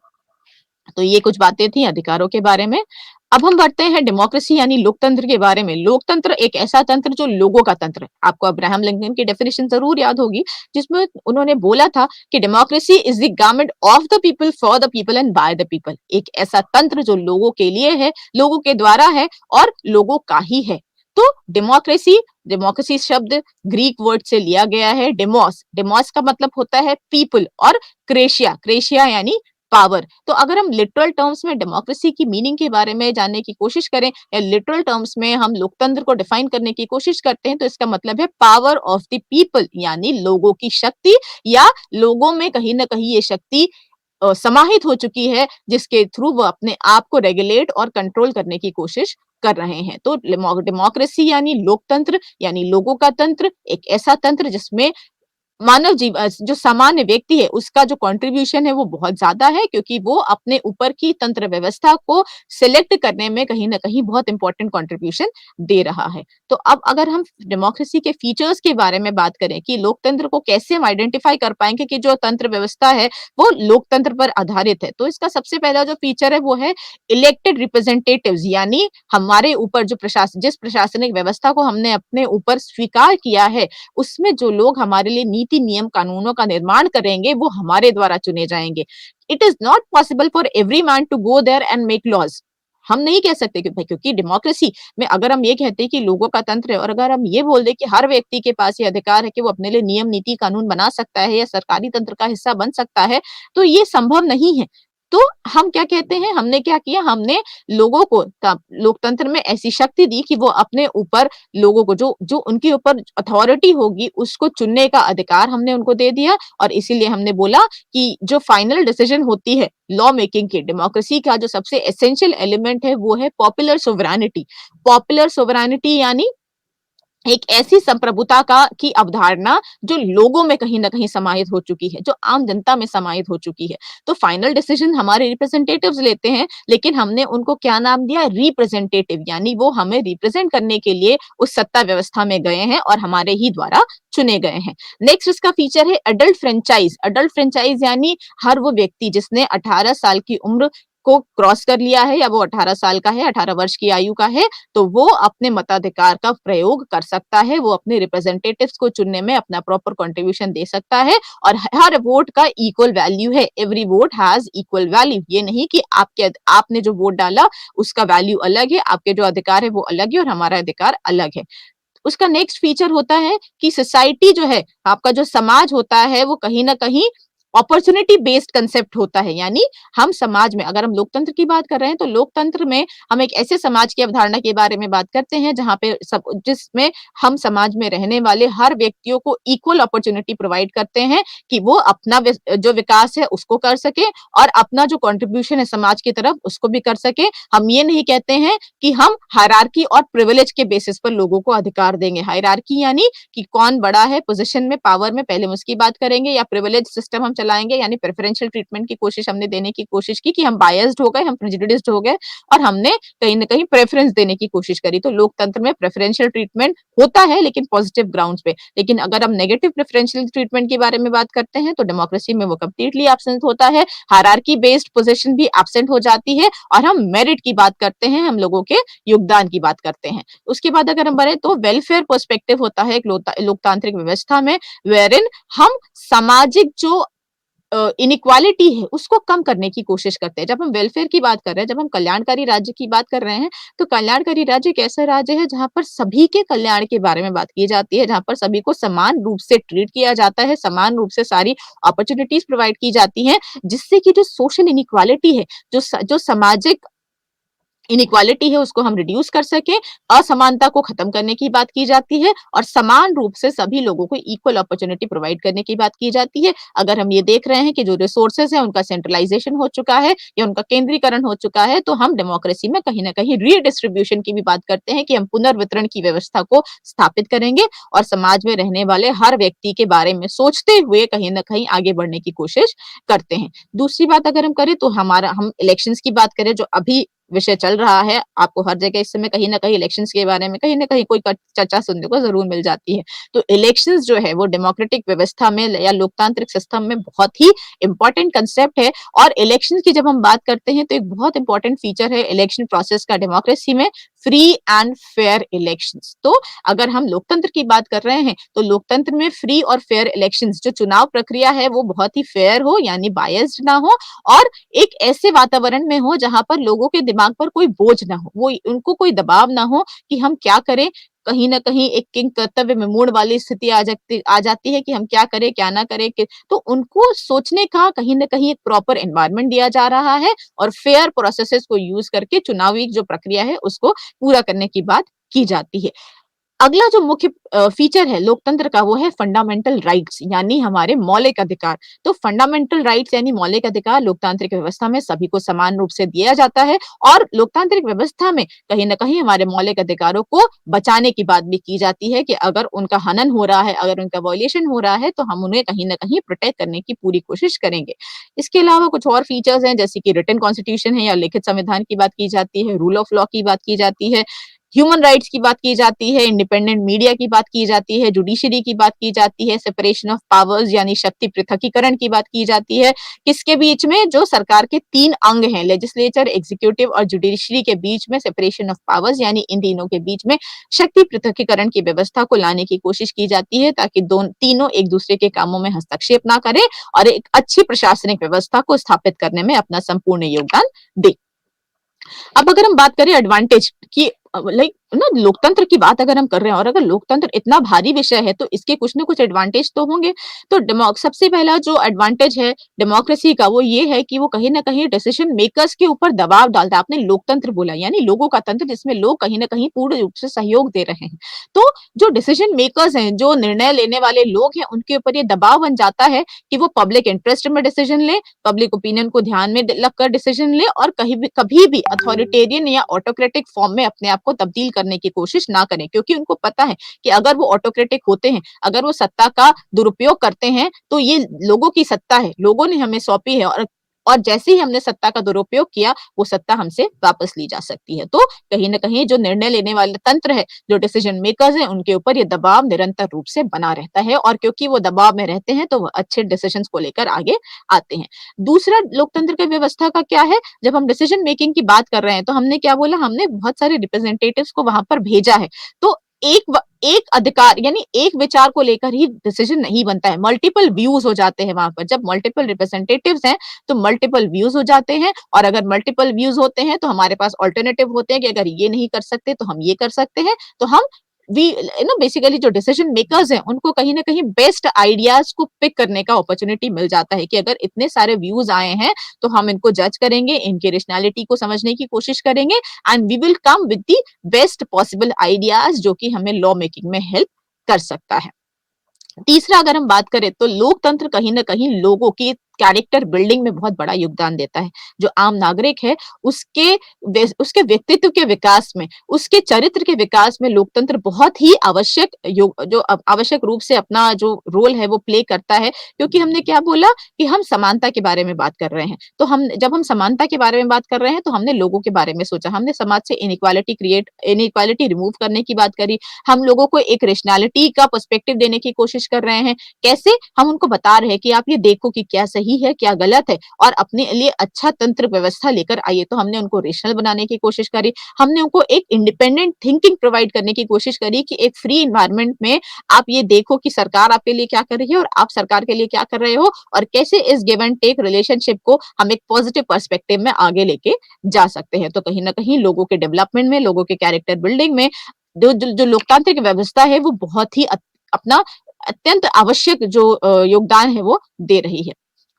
तो ये कुछ बातें थी अधिकारों के बारे में। अब हम बढ़ते हैं डेमोक्रेसी यानी लोकतंत्र के बारे में। लोकतंत्र एक ऐसा तंत्र जो लोगों का तंत्र है। आपको अब्राहम लिंकन की डेफिनेशन जरूर याद होगी जिसमें उन्होंने बोला था कि democracy is the government of the people, for the people and by the people. एक ऐसा तंत्र जो लोगों के लिए है, लोगों के द्वारा है और लोगों का ही है। तो डेमोक्रेसी, डेमोक्रेसी शब्द ग्रीक वर्ड से लिया गया है डेमोस। डेमोस का मतलब होता है पीपल और क्रेशिया, क्रेशिया यानी पावर। तो अगर हम लिटरल टर्म्स में डेमोक्रेसी की मीनिंग के बारे में जानने की कोशिश करें या लिटरल टर्म्स में हम लोकतंत्र को डिफाइन करने की कोशिश करते हैं तो इसका मतलब है पावर ऑफ द पीपल, यानी लोगों की शक्ति या लोगों में कहीं ना कहीं ये शक्ति समाहित हो चुकी है जिसके थ्रू वो अपने आप को रेगुलेट और कंट्रोल करने की कोशिश कर रहे हैं। तो डेमोक्रेसी यानी लोकतंत्र यानी लोगों का तंत्र, एक ऐसा तंत्र जिसमें मानव जो सामान्य व्यक्ति है उसका जो कंट्रीब्यूशन है वो बहुत ज्यादा है, क्योंकि वो अपने ऊपर की तंत्र व्यवस्था को सिलेक्ट करने में कहीं ना कहीं बहुत इंपॉर्टेंट कंट्रीब्यूशन दे रहा है। तो अब अगर हम डेमोक्रेसी के फीचर्स के बारे में बात करें कि लोकतंत्र को कैसे हम आइडेंटिफाई कर पाएंगे कि जो तंत्र व्यवस्था है वो लोकतंत्र पर आधारित है, तो इसका सबसे पहला जो फीचर है वो है इलेक्टेड रिप्रेजेंटेटिव्स, यानी हमारे ऊपर जो प्रशासन, जिस प्रशासनिक व्यवस्था को हमने अपने ऊपर स्वीकार किया है उसमें जो लोग हमारे लिए नीति नियम कानूनों का निर्माण करेंगे वो हमारे द्वारा चुने जाएंगे। It is not possible for every man to go there and make laws. हम नहीं कह सकते कि भाई, क्योंकि डेमोक्रेसी में अगर हम ये कहते हैं कि लोगों का तंत्र है और अगर हम ये बोल दे कि हर व्यक्ति के पास ये अधिकार है कि वो अपने लिए नियम नीति कानून बना सकता है या सरकारी तंत्र का हिस्सा बन सकता है, तो ये संभव नहीं है। तो हम क्या कहते हैं, हमने क्या किया, हमने लोगों को लोकतंत्र में ऐसी शक्ति दी कि वो अपने ऊपर लोगों को जो जो उनके ऊपर अथॉरिटी होगी उसको चुनने का अधिकार हमने उनको दे दिया। और इसीलिए हमने बोला कि जो फाइनल डिसीजन होती है लॉ मेकिंग की, डेमोक्रेसी का जो सबसे एसेंशियल एलिमेंट है वो है पॉपुलर सोवरेनिटी। पॉपुलर सोवरेनिटी यानी एक ऐसी संप्रभुता का की अवधारणा जो लोगों में कहीं न कहीं समाहित हो चुकी है, जो आम जनता में समाहित हो चुकी है। तो फाइनल डिसीजन हमारे रिप्रेजेंटेटिव्स लेते हैं, लेकिन हमने उनको क्या नाम दिया, रिप्रेजेंटेटिव, यानी वो हमें रिप्रेजेंट करने के लिए उस सत्ता व्यवस्था में गए हैं और हमारे ही द्वारा चुने गए हैं। नेक्स्ट इसका फीचर है एडल्ट फ्रेंचाइज। एडल्ट फ्रेंचाइज यानी हर वो व्यक्ति जिसने 18 साल की उम्र को क्रॉस कर लिया है या वो 18 साल का है, 18 वर्ष की आयु का है, तो वो अपने मताधिकार का प्रयोग कर सकता है, वो अपने रिप्रेजेंटेटिव्स को चुनने में अपना प्रॉपर कंट्रीब्यूशन दे सकता है। और हर वोट का इक्वल वैल्यू है, every vote has equal value. ये नहीं कि आपने जो वोट डाला उसका वैल्यू अलग है, आपके जो अधिकार है वो अलग है और हमारा अधिकार अलग है। उसका नेक्स्ट फीचर होता है कि सोसाइटी जो है, आपका जो समाज होता है वो कहीं न कहीं अपॉर्च्युनिटी बेस्ड कांसेप्ट होता है। यानी हम समाज में, अगर हम लोकतंत्र की बात कर रहे हैं तो लोकतंत्र में हम एक ऐसे समाज की अवधारणा के बारे में बात करते हैं जहां पे सब जिसमें हम समाज में रहने वाले हर व्यक्तियों को इक्वल अपॉर्चुनिटी प्रोवाइड करते हैं कि वो अपना जो विकास है उसको कर सके और अपना जो कंट्रीब्यूशन है समाज की तरफ उसको भी कर सके। हम ये नहीं कहते हैं कि हम हायरार्की और प्रिविलेज के बेसिस पर लोगों को अधिकार देंगे। हायरार्की यानी कि कौन बड़ा है पोजीशन में, पावर में, पहले हम उसकी बात करेंगे, या प्रिविलेज सिस्टम हम चलाएंगे यानी प्रेफरेंशियल ट्रीटमेंट की कोशिश हमने देने की कोशिश की कि हम बायस्ड हो गए, हम प्रेजुडिस्ड हो गए और हमने कहीं न कहीं प्रेफरेंस देने की कोशिश करी। तो लोकतंत्र में प्रेफरेंशियल ट्रीटमेंट होता है लेकिन पॉजिटिव ग्राउंड्स पे। लेकिन अगर हम नेगेटिव प्रेफरेंशियल ट्रीटमेंट के बारे में बात करते हैं तो डेमोक्रेसी में वो कंप्लीटली एब्सेंट होता है। हायरार्की बेस्ड पोजीशन भी एब्सेंट हो जाती है और हम मेरिट की बात करते हैं, हम लोगों के योगदान की बात करते हैं। उसके बाद अगर हम बढ़े तो वेलफेयर पर्सपेक्टिव होता है एक लोकतांत्रिक व्यवस्था में, वेयरइन हम सामाजिक जो इनइक्वालिटी है उसको कम करने की कोशिश करते हैं। जब हम वेलफेयर की बात कर रहे हैं, जब हम कल्याणकारी राज्य की बात कर रहे हैं, तो कल्याणकारी राज्य एक ऐसा राज्य है जहाँ पर सभी के कल्याण के बारे में बात की जाती है, जहाँ पर सभी को समान रूप से ट्रीट किया जाता है, समान रूप से सारी अपॉर्च्युनिटीज प्रोवाइड की जाती हैं, जिससे कि जो सोशल इनइक्वालिटी है, जो सामाजिक इनइक्वालिटी है उसको हम रिड्यूस कर सके, असमानता को खत्म करने की बात की जाती है और समान रूप से सभी लोगों को इक्वल अपॉर्चुनिटी प्रोवाइड करने की बात की जाती है। अगर हम ये देख रहे हैं कि जो रिसोर्सेज है उनका सेंट्रलाइजेशन हो चुका है या उनका केंद्रीकरण हो चुका है, तो हम डेमोक्रेसी में कहीं न कहीं रीडिस्ट्रीब्यूशन की भी बात करते हैं कि हम पुनर्वितरण की व्यवस्था को स्थापित करेंगे और समाज में रहने वाले हर व्यक्ति के बारे में सोचते हुए कहीं न कहीं आगे बढ़ने की कोशिश करते हैं। दूसरी बात अगर हम करें तो हम इलेक्शंस की बात करें जो अभी विषय चल रहा है, आपको हर जगह इस समय कहीं न कहीं इलेक्शंस के बारे में कहीं न कहीं कोई चर्चा सुनने को ज़रूर मिल जाती है। तो इलेक्शंस जो है वो डेमोक्रेटिक व्यवस्था में या लोकतांत्रिक सिस्टम में बहुत ही इम्पोर्टेंट कांसेप्ट है और इलेक्शंस की जब हम बात करते हैं तो एक बहुत इम्पोर्टेंट फीचर है इलेक्शन प्रोसेस का डेमोक्रेसी में, फ्री एंड फेयर इलेक्शंस। तो अगर हम लोकतंत्र की बात कर रहे हैं तो लोकतंत्र में फ्री और फेयर इलेक्शंस, जो चुनाव प्रक्रिया है वो बहुत ही फेयर हो यानी बायस्ड ना हो और एक ऐसे वातावरण में हो जहां पर लोगों के दिमाग पर कोई बोझ ना हो, वो उनको कोई दबाव ना हो कि हम क्या करें। कहीं न कहीं एक किंग कर्तव्य में मूड वाली स्थिति आ जाती है कि हम क्या करें, क्या ना करें, कि तो उनको सोचने का कहीं न कहीं एक प्रॉपर एनवायरनमेंट दिया जा रहा है और फेयर प्रोसेसेस को यूज़ करके चुनावी जो प्रक्रिया है उसको पूरा करने की बात की जाती है। अगला जो मुख्य फीचर है लोकतंत्र का वो है फंडामेंटल राइट्स यानी हमारे मौलिक अधिकार। तो फंडामेंटल राइट्स यानी मौलिक अधिकार लोकतांत्रिक व्यवस्था में सभी को समान रूप से दिया जाता है और लोकतांत्रिक व्यवस्था में कहीं न कहीं हमारे मौलिक अधिकारों को बचाने की बात भी की जाती है कि अगर उनका हनन हो रहा है, अगर उनका वायलेशन हो रहा है, तो हम उन्हें कहीं न कहीं प्रोटेक्ट करने की पूरी कोशिश करेंगे। इसके अलावा कुछ और फीचर्स हैं जैसे कि रिटन कॉन्स्टिट्यूशन है या लिखित संविधान की बात की जाती है, रूल ऑफ लॉ की बात की जाती है, ह्यूमन राइट्स की बात की जाती है, इंडिपेंडेंट मीडिया की बात की जाती है, जुडिशरी की बात की जाती है, सेपरेशन ऑफ पावर्स यानी शक्ति पृथकीकरण की बात की जाती है। किसके बीच में? जो सरकार के 3 अंग हैं, लेजिस्लेचर, एग्जीक्यूटिव और जुडिशरी के बीच में सेपरेशन ऑफ पावर्स यानी इन तीनों के बीच में शक्ति पृथकीकरण की व्यवस्था को लाने की कोशिश की जाती है ताकि तीनों एक दूसरे के कामों में हस्तक्षेप ना करें और एक अच्छी प्रशासनिक व्यवस्था को स्थापित करने में अपना संपूर्ण योगदान दें। अब अगर हम बात करें एडवांटेज की, लाइक ना लोकतंत्र की बात अगर हम कर रहे हैं और अगर लोकतंत्र इतना भारी विषय है तो इसके कुछ ना कुछ एडवांटेज तो होंगे। तो सबसे पहला जो एडवांटेज है डेमोक्रेसी का वो ये है कि वो कहीं न कहीं डिसीजन मेकर्स के ऊपर दबाव डालता है। आपने लोकतंत्र बोला यानी लोगों का तंत्र जिसमें लोग कहीं न कहीं पूर्ण रूप से सहयोग दे रहे हैं। तो जो डिसीजन मेकर्स हैं, जो निर्णय लेने वाले लोग हैं, उनके ऊपर ये दबाव बन जाता है कि वो पब्लिक इंटरेस्ट में डिसीजन लें, पब्लिक ओपिनियन को ध्यान में रखकर डिसीजन लें और कभी भी अथॉरिटेरियन या ऑटोक्रेटिक फॉर्म में अपने आप को तब्दील करने की कोशिश ना करें क्योंकि उनको पता है कि अगर वो ऑटोक्रेटिक होते हैं, अगर वो सत्ता का दुरुपयोग करते हैं, तो ये लोगों की सत्ता है, लोगों ने हमें सौंपी है और जैसे ही हमने सत्ता का दुरुपयोग किया, वो सत्ता हमसे वापस ली जा सकती है। तो कहीं न कहीं जो निर्णय लेने वाले तंत्र है, जो डिसीजन मेकर्स हैं, उनके ऊपर ये दबाव निरंतर रूप से बना रहता है और क्योंकि वो दबाव में रहते हैं, तो वो अच्छे डिसीजंस को लेकर आगे आते हैं। दूसरा लोकतंत्र की व्यवस्था का क्या है, जब हम डिसीजन मेकिंग की बात कर रहे हैं, तो हमने क्या बोला, हमने बहुत सारे रिप्रेजेंटेटिव्स को वहाँ पर भेजा है। तो एक अधिकार यानी एक विचार को लेकर ही डिसीजन नहीं बनता है, मल्टीपल व्यूज़ हो जाते हैं वहाँ पर। जब मल्टीपल रिप्रेजेंटेटिव्स हैं, तो मल्टीपल व्यूज़ हो जाते हैं और अगर मल्टीपल व्यूज़ होते हैं, तो हमारे पास अल्टरनेटिव होते हैं कि अगर ये नहीं कर सकते, तो हम ये कर सकते हैं। तो हम वी यू नो बेसिकली जो डिसीजन मेकर्स हैं, उनको कहीं न कहीं बेस्ट आइडियाज़ को पिक करने का अपॉर्च्युनिटी मिल जाता है कि अगर इतने सारे व्यूज़ आए हैं, तो हम इनको जज करेंगे, इनकी रेशनैलिटी को समझने की कोशिश करेंगे and we will come with the best possible ideas जो कि हमें लॉ मेकिंग में हेल्प कर सकता है। तीसरा अगर हम बात करें तो लोकतंत्र कहीं न कहीं लोगों की कैरेक्टर बिल्डिंग में बहुत बड़ा योगदान देता है। जो आम नागरिक है उसके व्यक्तित्व के विकास में, उसके चरित्र के विकास में लोकतंत्र बहुत ही आवश्यक रूप से अपना जो रोल है वो प्ले करता है। क्योंकि हमने क्या बोला कि हम समानता के बारे में बात कर रहे हैं। तो हम जब हम समानता के बारे में बात कर रहे हैं तो हमने लोगों के बारे में सोचा। हमने समाज से इनइक्वालिटी रिमूव करने की बात करी। हम लोगों को एक रेशनैलिटी का पर्सपेक्टिव देने की कोशिश कर रहे हैं। कैसे? हम उनको बता रहे हैं कि आप ये देखो कि क्या सही है, क्या गलत है और अपने लिए अच्छा तंत्र व्यवस्था लेकर आइए। तो हमने उनको रेशनल बनाने की कोशिश करी। हमने उनको एक इंडिपेंडेंट थिंकिंग प्रोवाइड करने की कोशिश करी कि एक फ्री एनवायरनमेंट में आप ये देखो कि सरकार आपके लिए क्या कर रही है और आप सरकार के लिए क्या कर रहे हो और कैसे इस गिव एंड टेक रिलेशनशिप को हम एक पॉजिटिव पर्सपेक्टिव में आगे लेके जा सकते हैं। तो कहीं न कहीं लोगों के डेवलपमेंट में, लोगों के कैरेक्टर बिल्डिंग में जो लोकतांत्रिक व्यवस्था है वो बहुत ही अपना अत्यंत आवश्यक जो योगदान है वो दे रही है।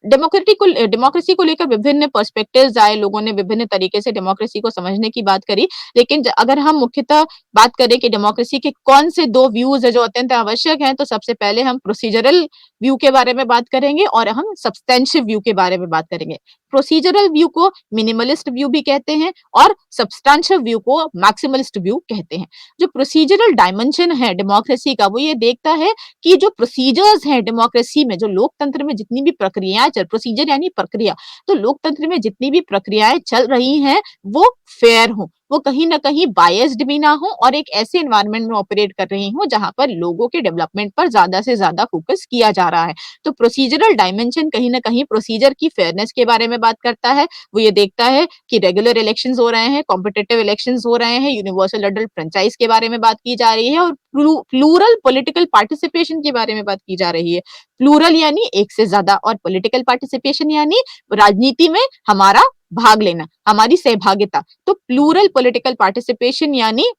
डेमोक्रेसी को लेकर विभिन्न पर्सपेक्टिव्स आए, लोगों ने विभिन्न तरीके से डेमोक्रेसी को समझने की बात करी। लेकिन अगर हम मुख्यतः बात करें कि डेमोक्रेसी के कौन से 2 व्यूज़ है जो अत्यंत आवश्यक हैं, तो सबसे पहले हम प्रोसीजरल व्यू के बारे में बात करेंगे और हम सब्सटेंशिव व्यू के बारे में बात करेंगे। प्रोसीजरल व्यू को मिनिमलिस्ट व्यू भी कहते हैं और सब्सटेंशिव व्यू को मैक्सिमलिस्ट व्यू कहते हैं। जो प्रोसीजरल डायमेंशन है डेमोक्रेसी का वो ये देखता है कि जो प्रोसीजर्स हैं डेमोक्रेसी में, जो लोकतंत्र में जितनी भी प्रक्रियाएँ चल प्रोसीजर यानी प्रक्रिया, तो लोकतंत्र में जितनी भी प्रक्रियाएँ चल रही हैं, वो फेयर हों, वो कहीं न कहीं बायस्ड भी ना हो और एक ऐसे एनवायरनमेंट में ऑपरेट कर रही हों, जहाँ पर लोगों के डेवलपमेंट पर ज़्यादा से ज़्यादा फोकस किया जा रहा है। तो प्रोसीजरल डायमेंशन कहीं न कहीं प्रोसीजर की फेयरनेस के बारे में बात करता है। वो ये देखता है कि रेगुलर इलेक्शंस हो रहे हैं, कॉम्पिटिटिव इलेक्शंस हो रहे हैं, यूनिवर्सल अडल्ट फ्रेंचाइज़ के बारे में बात की जा रही है और प्लूरल पॉलिटिकल पार्टिसिपेशन के बारे में बात की जा रही है। प्लूरल यानी एक से ज़्यादा और पॉलिटिकल पार्टिसिपेशन यानी राजनीति में हमारा भाग लेना, हमारी सहभागिता। तो प्लूरल पॉलिटिकल पार्टिसिपेशन यानी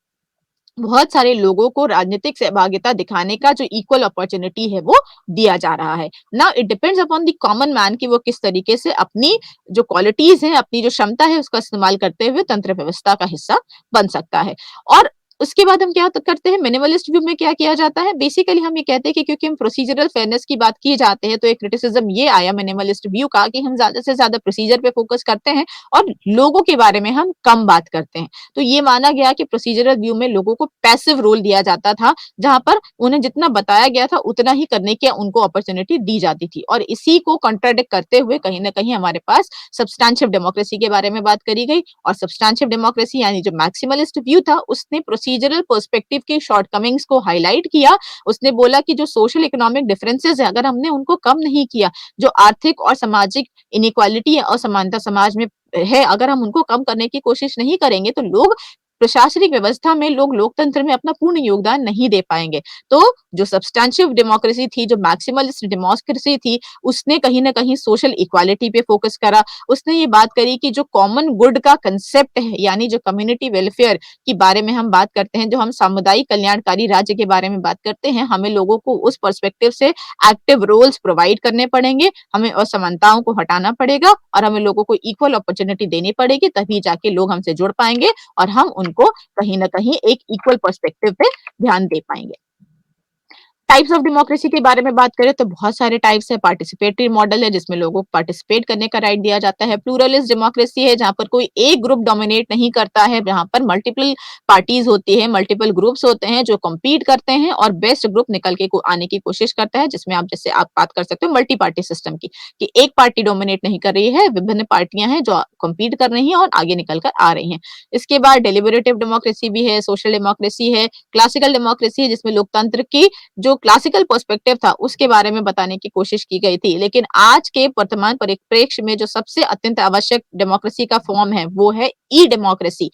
बहुत सारे लोगों को राजनीतिक सहभागिता दिखाने का जो इक्वल अपॉर्च्युनिटी है वो दिया जा रहा है। Now it depends upon the common man कि वो किस तरीके से अपनी जो क्वालिटीज़ हैं, अपनी जो क्षमता है उसका इस्तेमाल करते हुए तंत्र व्यवस्था का हिस्सा बन सकता है। और उसके बाद हम क्या करते हैं मिनिमलिस्ट व्यू में क्या किया जाता है बेसिकली हम ये कहते हैं कि क्योंकि हम प्रोसीजरल फेयरनेस की बात किए जाते हैं तो एक क्रिटिसिज्म ये आया मिनिमलिस्ट व्यू का कि हम ज्यादा से ज्यादा प्रोसीजर पे फोकस करते हैं और लोगों के बारे में हम कम बात करते हैं। तो ये माना गया कि प्रोसीजरल व्यू में लोगों को पैसिव रोल दिया जाता था जहां पर उन्हें जितना बताया गया था उतना ही करने की उनको अपॉर्चुनिटी दी जाती थी और इसी को कॉन्ट्राडिक्ट करते हुए कहीं ना कहीं हमारे पास सब्सटैंशिव डेमोक्रेसी के बारे में बात करी गई और सब्सटैंशिव डेमोक्रेसी यानी जो मैक्सिमलिस्ट व्यू था उसने प्रोसीजरल पर्सपेक्टिव के शॉर्टकमिंग्स को हाईलाइट किया। उसने बोला कि जो सोशल इकोनॉमिक डिफरेंसेस है अगर हमने उनको कम नहीं किया, जो आर्थिक और सामाजिक इनइक्वालिटी या असमानता समाज में है, अगर हम उनको कम करने की कोशिश नहीं करेंगे तो लोग प्रशासनिक व्यवस्था में लोग लोकतंत्र में अपना पूर्ण योगदान नहीं दे पाएँगे। तो जो सब्सटैंशिव डेमोक्रेसी थी, जो मैक्सिमलिस्ट डेमोक्रेसी थी, उसने कहीं न कहीं सोशल इक्वालिटी पे फ़ोकस करा। उसने ये बात करी कि जो कॉमन गुड का कांसेप्ट है, यानी जो कम्युनिटी वेलफेयर के बारे में हम बात करते हैं, जो हम सामुदायिक कल्याणकारी राज्य के बारे में बात करते हैं, हमें लोगों को उस पर्सपेक्टिव से एक्टिव रोल्स प्रोवाइड करने पड़ेंगे, हमें असमानताओं को हटाना पड़ेगा और हमें लोगों को इक्वल अपॉर्च्युनिटी देनी पड़ेगी, तभी जाके लोग हमसे जुड़ पाएँगे और हम उनको कहीं न कहीं एक इक्वल पर्सपेक्टिव पे ध्यान दे पाएँगे। टाइप्स ऑफ डेमोक्रेसी के बारे में बात करें तो बहुत सारे टाइप्स है। पार्टिसिपेटरी मॉडल है जिसमें लोगों को पार्टिसिपेट करने का राइट दिया जाता है। प्लूरलिस्ट डेमोक्रेसी है जहाँ पर कोई एक ग्रुप डोमिनेट नहीं करता है, जहाँ पर मल्टीपल पार्टीज होती है, मल्टीपल ग्रुप्स होते हैं जो कम्पीट करते हैं और बेस्ट ग्रुप निकल के आने की कोशिश करता है, जिसमें आप जैसे आप बात कर सकते हो मल्टी पार्टी सिस्टम की, कि एक पार्टी डोमिनेट नहीं कर रही है, विभिन्न पार्टियां हैं जो कम्पीट कर रही हैं और आगे निकल कर आ रही हैं। इसके बाद डेलिबरेटिव डेमोक्रेसी भी है, सोशल डेमोक्रेसी है, क्लासिकल डेमोक्रेसी है जिसमें लोकतंत्र की जो क्लासिकल पर्सपेक्टिव था उसके बारे में बताने की कोशिश की गई थी। लेकिन आज के वर्तमान परिप्रेक्ष्य में जो सबसे अत्यंत आवश्यक डेमोक्रेसी का फॉर्म है वो है ई डेमोक्रेसी।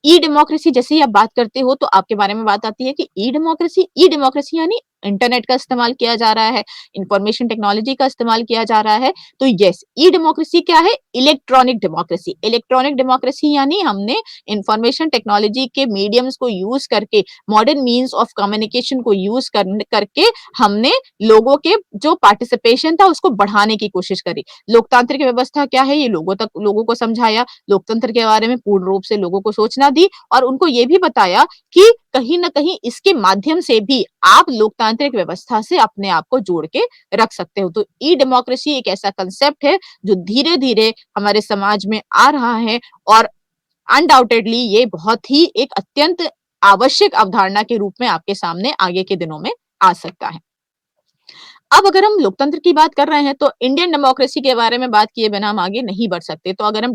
ई डेमोक्रेसी जैसे ही आप बात करते हो तो आपके बारे में बात आती है कि ई डेमोक्रेसी यानी इंटरनेट का इस्तेमाल किया जा रहा है, इंफॉर्मेशन टेक्नोलॉजी का इस्तेमाल किया जा रहा है। तो यस, ई डेमोक्रेसी क्या है? Electronic democracy. इलेक्ट्रॉनिक डेमोक्रेसी यानी हमने इंफॉर्मेशन टेक्नोलॉजी के मीडियम्स को यूज करके, मॉडर्न मीन्स ऑफ कम्युनिकेशन को यूज करके हमने लोगों के जो पार्टिसिपेशन था उसको बढ़ाने की कोशिश करी। लोकतांत्रिक व्यवस्था क्या है ये लोगों को समझाया, लोकतंत्र के बारे में पूर्ण रूप से लोगों को सूचना दी और उनको ये भी बताया कि कहीं न कहीं इसके माध्यम से भी आप लोकतांत्रिक व्यवस्था से अपने आप को जोड़ के रख सकते हो। तो ई डेमोक्रेसी एक ऐसा कांसेप्ट है जो धीरे-धीरे हमारे समाज में आ रहा है और अनडाउटेडली ये बहुत ही एक अत्यंत आवश्यक अवधारणा के रूप में आपके सामने आगे के दिनों में आ सकता है। अब अगर हम लोकतंत्र की बात कर रहे हैं तो इंडियन डेमोक्रेसी के बारे में बात किए बिना हम आगे नहीं बढ़ सकते। तो अगर हम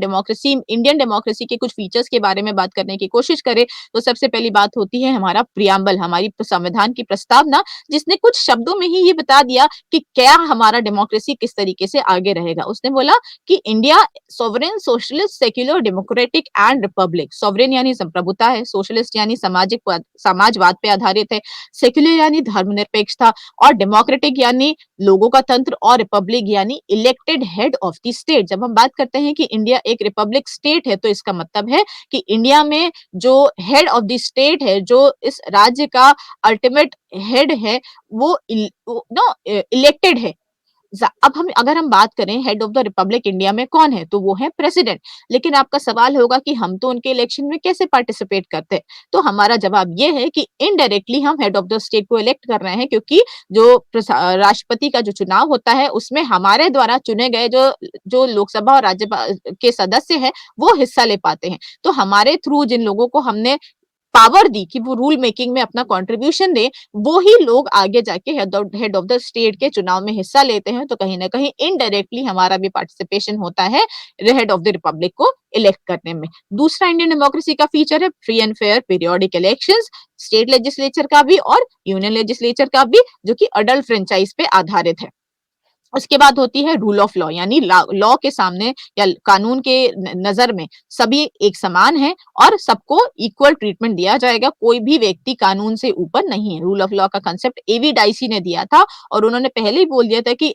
इंडियन डेमोक्रेसी के कुछ फीचर्स के बारे में बात करने की कोशिश करें तो सबसे पहली बात होती है हमारा प्रियम्बल, हमारी संविधान की प्रस्तावना, जिसने कुछ शब्दों में ही ये बता दिया कि क्या हमारा डेमोक्रेसी किस तरीके से आगे रहेगा। उसने बोला कि India sovereign, socialist, secular, democratic and Republic. Sovereign यानी संप्रभुता है, सोशलिस्ट यानी समाजवाद पे आधारित है, सेक्युलर यानी धर्मनिरपेक्षता और डेमोक्रेटिक यानी लोगों का तंत्र और रिपब्लिक यानी elected head of the state. जब हम बात करते हैं कि इंडिया एक रिपब्लिक स्टेट है तो इसका मतलब है कि इंडिया में जो हेड ऑफ द स्टेट है, जो इस राज्य का अल्टीमेट हेड है, वो इलेक्टेड है। अब हम अगर हम बात करें head of the Republic India में कौन है तो वो है प्रेसिडेंट। लेकिन आपका सवाल होगा कि हम तो उनके इलेक्शन में कैसे पार्टिसिपेट करते हैं? तो हमारा जवाब ये है कि इनडायरेक्टली हम हेड ऑफ द स्टेट को इलेक्ट कर रहे हैं, क्योंकि जो राष्ट्रपति का जो चुनाव होता है उसमें हमारे द्वारा चुने गए जो जो लोकसभा और राज्यसभा के सदस्य हैं वो हिस्सा ले पाते हैं। तो हमारे थ्रू जिन लोगों को हमने पावर दी कि वो रूल मेकिंग में अपना कंट्रीब्यूशन दें, वो ही लोग आगे जाके हेड ऑफ द स्टेट के चुनाव में हिस्सा लेते हैं। तो कहीं न कहीं इनडायरेक्टली हमारा भी पार्टिसिपेशन होता है हेड ऑफ द रिपब्लिक को इलेक्ट करने में। दूसरा इंडियन डेमोक्रेसी का फीचर है free and fair periodic elections, state legislature का भी और यूनियन लेजिस्लेचर का भी, जो कि अडल्ट फ्रेंचाइज पे आधारित है। उसके बाद होती है रूल ऑफ लॉ, यानी लॉ के सामने या कानून के नजर में सभी एक समान है और सबको इक्वल ट्रीटमेंट दिया जाएगा, कोई भी व्यक्ति कानून से ऊपर नहीं है। रूल ऑफ लॉ का कंसेप्ट एवी डाइसी ने दिया था और उन्होंने पहले ही बोल दिया था कि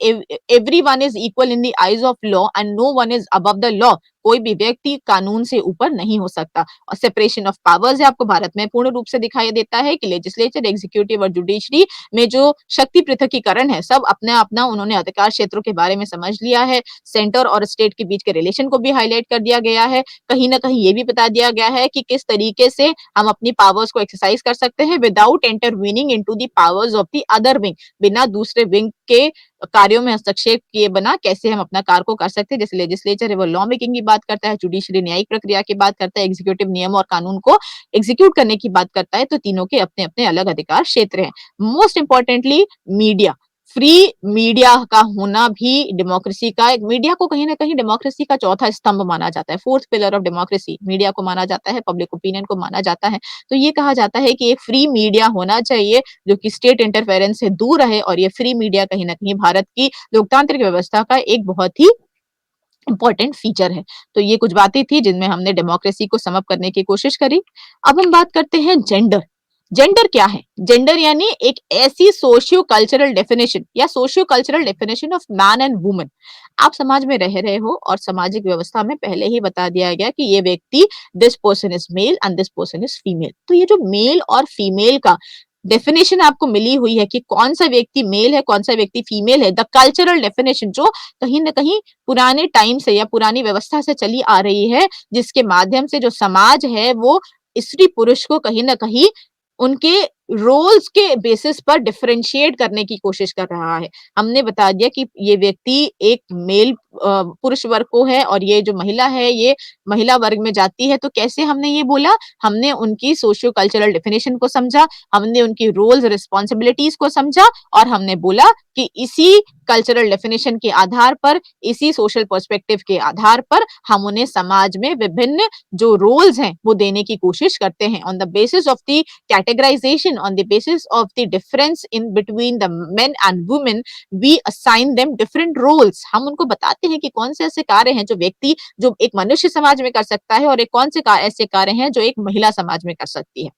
everyone is equal in the eyes of law and no one is above the law. कोई भी व्यक्ति कानून से ऊपर नहीं हो सकता। और सेपरेशन ऑफ पावर्स है आपको भारत में पूर्ण रूप से दिखाई देता है कि लेजिस्लेचर, एग्जीक्यूटिव और जुडिशरी में जो शक्ति पृथकीकरण है, सब अपना अपना उन्होंने अधिकार क्षेत्रों के बारे में समझ लिया है। सेंटर और स्टेट के बीच के रिलेशन को भी हाईलाइट कर दिया गया है। कहीं ना कहीं ये भी बता दिया गया है कि किस तरीके से हम अपनी पावर्स को एक्सरसाइज कर सकते हैं without intervening into the powers of the other wing. बिना दूसरे विंग के कार्यों में हस्तक्षेप किए बिना कैसे हम अपना कार्य को कर सकते हैं। जैसे लेजिस्लेचर है वो लॉ मेकिंग की बात करता है, जुडिशरी न्यायिक प्रक्रिया की बात करता है, एग्जीक्यूटिव नियम और कानून को एग्जीक्यूट करने की बात करता है। तो तीनों के अपने अपने अलग अधिकार क्षेत्र हैं। Most importantly media, free media का होना भी डेमोक्रेसी का एक, मीडिया को कहीं ना कहीं डेमोक्रेसी का चौथा स्तंभ माना जाता है। Fourth pillar of democracy media को माना जाता है, पब्लिक ओपिनियन को माना जाता है। तो ये कहा जाता है कि एक फ्री मीडिया होना चाहिए जो कि स्टेट इंटरफेरेंस से दूर रहे और ये फ्री मीडिया कहीं ना कहीं भारत की लोकतांत्रिक व्यवस्था का एक बहुत ही इम्पोर्टेंट फीचर है। तो ये कुछ बातें थी जिनमें हमने डेमोक्रेसी को सम अप करने की कोशिश करी। अब हम बात करते हैं जेंडर। जेंडर क्या है? जेंडर यानी एक ऐसी सोशियो कल्चरल डेफिनेशन या socio cultural definition of man and woman. आप समाज में रह रहे हो और सामाजिक व्यवस्था में पहले ही बता दिया गया कि ये व्यक्ति, this person is male and this person is female. तो ये जो मेल और फीमेल का डेफिनेशन आपको मिली हुई है कि कौन सा व्यक्ति मेल है, कौन सा व्यक्ति फीमेल है, द कल्चरल डेफिनेशन जो कहीं न कहीं पुराने टाइम से या पुरानी व्यवस्था से चली आ रही है, जिसके माध्यम से जो समाज है वो स्त्री पुरुष को कहीं न कहीं उनके रोल्स के बेसिस पर डिफरेंशिएट करने की कोशिश कर रहा है। हमने बता दिया कि ये व्यक्ति एक मेल पुरुष वर्ग को है और ये जो महिला है ये महिला वर्ग में जाती है। तो कैसे हमने ये बोला? हमने उनकी सोशियो कल्चरल डेफिनिशन को समझा, हमने उनकी रोल्स रिस्पॉन्सिबिलिटीज को समझा और हमने बोला कि इसी कल्चरल डेफिनेशन के आधार पर, इसी सोशल पर्सपेक्टिव के आधार पर हम उन्हें समाज में विभिन्न जो रोल्स हैं वो देने की कोशिश करते हैं। On the basis of the categorisation, on the basis of the difference in between the men and women, we assign them different roles। हम उनको बताते हैं कि कौन से ऐसे कार्य हैं जो व्यक्ति, जो एक मनुष्य समाज में कर सकता है और एक कौन से ऐसे कार्य हैं जो एक महिला समाज में कर सकती है।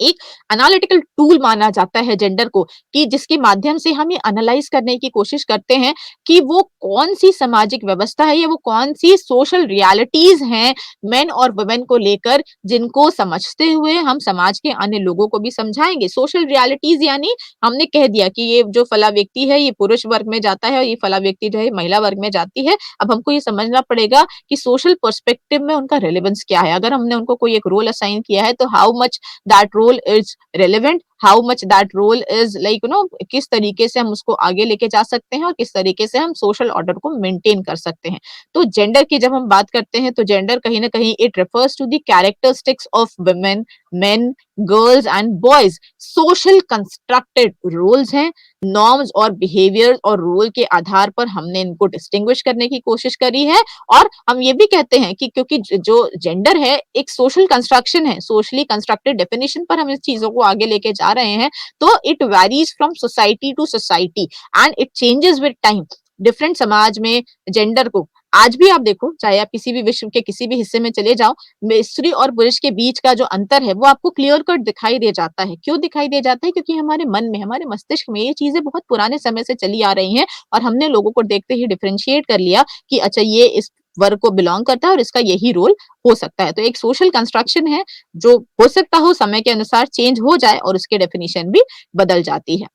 एक एनालिटिकल टूल माना जाता है जेंडर को कि जिसके माध्यम से हम ये एनालाइज करने की कोशिश करते हैं कि वो कौन सी सामाजिक व्यवस्था है या वो कौन सी सोशल रियलिटीज हैं मेन और वुमेन को लेकर, जिनको समझते हुए हम समाज के अन्य लोगों को भी समझाएंगे। सोशल रियलिटीज यानी हमने कह दिया कि ये जो फला व्यक्ति है ये पुरुष वर्ग में जाता है और ये फला व्यक्ति जो है महिला वर्ग में जाती है। अब हमको ये समझना पड़ेगा कि सोशल पर्सपेक्टिव में उनका रेलेवेंस क्या है। अगर हमने उनको कोई एक रोल असाइन किया है तो how much that role is relevant, how much that role is like किस तरीके से हम उसको आगे लेके जा सकते हैं और किस तरीके से हम सोशल ऑर्डर को मेंटेन कर सकते हैं। तो जेंडर की जब हम बात करते हैं तो जेंडर कहीं ना कहीं it refers to the characteristics of women, men, girls and boys. Social constructed roles हैं, नॉर्म्स और बिहेवियर और रोल के आधार पर हमने इनको डिस्टिंग्विश करने की कोशिश करी है। और हम ये भी कहते हैं कि क्योंकि जो जेंडर है एक सोशल कंस्ट्रक्शन है, सोशली कंस्ट्रक्टेड डेफिनेशन पर हम इस चीजों को आगे लेके जा रहे हैं, तो it varies from society to society and it changes with time. Different समाज में जेंडर को आज भी आप देखो, चाहे आप किसी भी विश्व के किसी भी हिस्से में चले जाओ, स्त्री और पुरुष के बीच का जो अंतर है वो आपको क्लियर कट दिखाई दे जाता है। क्यों दिखाई दे जाता है? क्योंकि हमारे मन में, हमारे मस्तिष्क में ये चीजें बहुत पुराने समय से चली आ रही हैं और हमने लोगों को देखते ही डिफरेंशिएट कर लिया कि अच्छा ये इस वर्ग को बिलोंग करता है और इसका यही रोल हो सकता है। तो एक सोशल कंस्ट्रक्शन है जो हो सकता हो समय के अनुसार चेंज हो जाए और उसकी डेफिनेशन भी बदल जाती है।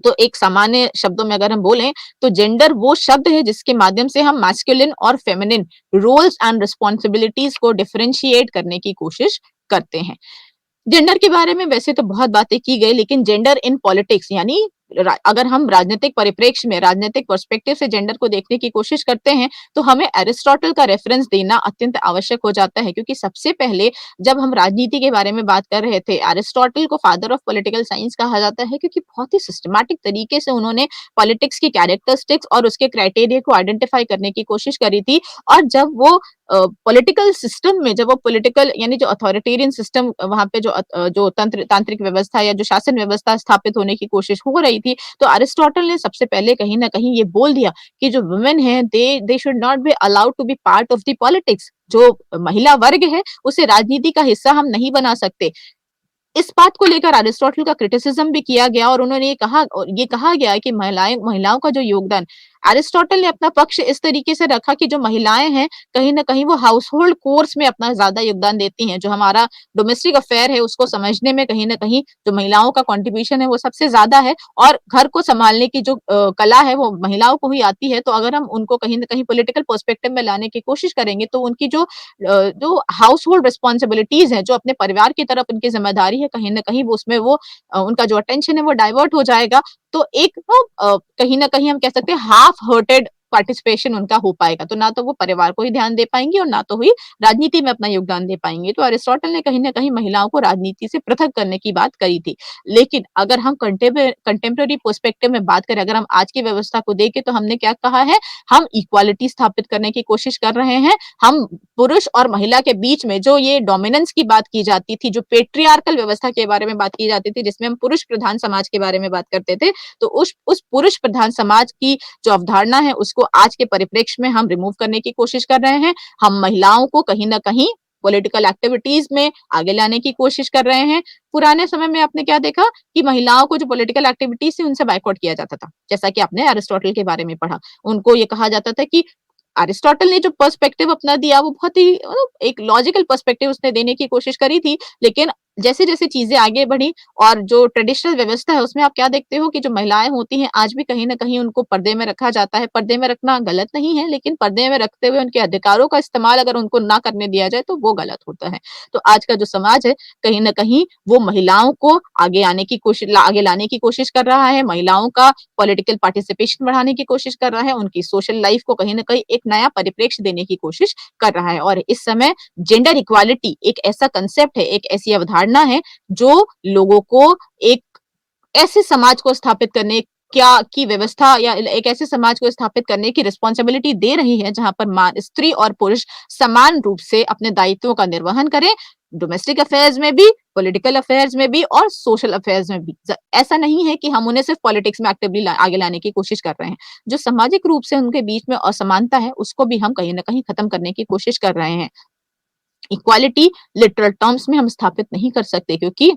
तो एक सामान्य शब्दों में अगर हम बोलें तो जेंडर वो शब्द है जिसके माध्यम से हम मैस्कुलिन और फेमिनिन रोल्स एंड रिस्पॉन्सिबिलिटीज को डिफरेंशिएट करने की कोशिश करते हैं। जेंडर के बारे में वैसे तो बहुत बातें की गई, लेकिन जेंडर इन पॉलिटिक्स यानी अगर हम राजनीतिक परिप्रेक्ष्य में, राजनीतिक पर्सपेक्टिव से जेंडर को देखने की कोशिश करते हैं तो हमें एरिस्टोटल का रेफरेंस देना अत्यंत आवश्यक हो जाता है। क्योंकि सबसे पहले जब हम राजनीति के बारे में बात कर रहे थे, एरिस्टोटल को फादर ऑफ पॉलिटिकल साइंस कहा जाता है क्योंकि बहुत ही सिस्टमैटिक तरीके से उन्होंने पॉलिटिक्स की कैरेक्टरिस्टिक्स और उसके क्राइटेरिया को आइडेंटिफाई करने की कोशिश करी थी। और जब वो पॉलिटिकल सिस्टम में, जब वो पॉलिटिकल यानी जो अथॉरिटेरियन सिस्टम वहां पे जो तांत्रिक व्यवस्था या जो शासन व्यवस्था स्थापित होने की कोशिश हो रही थी, तो अरिस्टोटल ने सबसे पहले कहीं ना कहीं ये बोल दिया कि जो वुमेन है they should not be allowed to be part of the politics. जो महिला वर्ग है उसे राजनीति का हिस्सा हम नहीं बना सकते। इस बात को लेकर अरिस्टोटल का क्रिटिसिज्म भी किया गया और उन्होंने ये कहा गया कि महिलाओं का जो योगदान, अरिस्टोटल ने अपना पक्ष इस तरीके से रखा कि जो महिलाएं हैं कहीं ना कहीं वो हाउस होल्ड कोर्स में अपना ज्यादा योगदान देती हैं। जो हमारा डोमेस्टिक अफेयर है उसको समझने में कहीं ना कहीं जो महिलाओं का कंट्रीब्यूशन है वो सबसे ज्यादा है और घर को संभालने की जो कला है वो महिलाओं को ही आती है। तो अगर हम उनको कहीं ना कहीं पॉलिटिकल पर्सपेक्टिव में लाने की कोशिश करेंगे तो उनकी जो हाउस होल्ड रिस्पॉन्सिबिलिटीज है, जो अपने परिवार की तरफ उनकी जिम्मेदारी है, कहीं ना कहीं वो उसमें वो उनका जो अटेंशन है वो डाइवर्ट हो जाएगा। तो एक कहीं ना कहीं हम कह सकते हैं हाफ हर्टेड पार्टिसिपेशन उनका हो पाएगा। तो ना तो वो परिवार को ही ध्यान दे पाएंगे और ना तो ही राजनीति में अपना योगदान दे पाएंगे। तो अरिस्टोटल ने कहीं ना कहीं महिलाओं को राजनीति से पृथक करने की बात करी थी। लेकिन अगर हम कंटेम्प्रेरी पर्सपेक्टिव में बात करें, अगर हम आज की व्यवस्था को देखें तो हमने क्या कहा है, हम इक्वालिटी स्थापित करने की कोशिश कर रहे हैं। हम पुरुष और महिला के बीच में जो ये डोमिनेंस की बात की जाती थी, जो पेट्रियार्कल व्यवस्था के बारे में बात की जाती थी, जिसमें हम पुरुष प्रधान समाज के बारे में बात करते थे, तो उस पुरुष प्रधान समाज की जो अवधारणा है, उसको आज के परिप्रेक्ष्य में हम रिमूव करने की कोशिश कर रहे हैं। हम महिलाओं को कहीं न कहीं पॉलिटिकल एक्टिविटीज में आगे लाने की कोशिश कर रहे हैं। पुराने समय में आपने क्या देखा कि महिलाओं को जो पॉलिटिकल एक्टिविटीज थी, उनसे बायकॉट किया जाता था। जैसा कि आपने एरिस्टोटल के बारे में पढ़ा। उनको ये कहा जाता था कि अरिस्टोटल ने जो पर्सपेक्टिव अपना दिया वो बहुत ही एक लॉजिकल पर्सपेक्टिव उसने देने की कोशिश करी थी, लेकिन जैसे-जैसे चीज़ें आगे बढ़ी और जो ट्रेडिशनल व्यवस्था है उसमें आप क्या देखते हो कि जो महिलाएँ होती हैं आज भी कहीं न कहीं उनको पर्दे में रखा जाता है। पर्दे में रखना गलत नहीं है, लेकिन पर्दे में रखते हुए उनके अधिकारों का इस्तेमाल अगर उनको ना करने दिया जाए तो वो गलत होता है। तो आज का जो समाज है कहीं न कहीं वो महिलाओं को आगे लाने की कोशिश कर रहा है, महिलाओं का पॉलिटिकल पार्टिसिपेशन बढ़ाने की कोशिश कर रहा है, उनकी सोशल लाइफ को कहीं न कहीं एक नया परिप्रेक्ष्य देने की कोशिश कर रहा है और इस समय जेंडर इक्वालिटी एक ऐसा कांसेप्ट है, एक ऐसी अवधारणा है जो लोगों को एक ऐसे समाज को स्थापित करने क्या की व्यवस्था या एक ऐसे समाज को स्थापित करने की रिस्पॉन्सिबिलिटी दे रही है जहां पर स्त्री और पुरुष समान रूप से अपने दायित्वों का निर्वहन करें डोमेस्टिक अफेयर्स में भी पॉलिटिकल अफेयर्स में भी और सोशल अफेयर्स में भी ऐसा नहीं है कि हम उन्हें सिर्फ पॉलिटिक्स में एक्टिवली आगे लाने की कोशिश कर रहे हैं जो सामाजिक रूप से उनके बीच में असमानता है उसको भी हम कहीं ना कहीं खत्म करने की कोशिश कर रहे हैं इक्वालिटी लिटरल टर्म्स में हम स्थापित नहीं कर सकते क्योंकि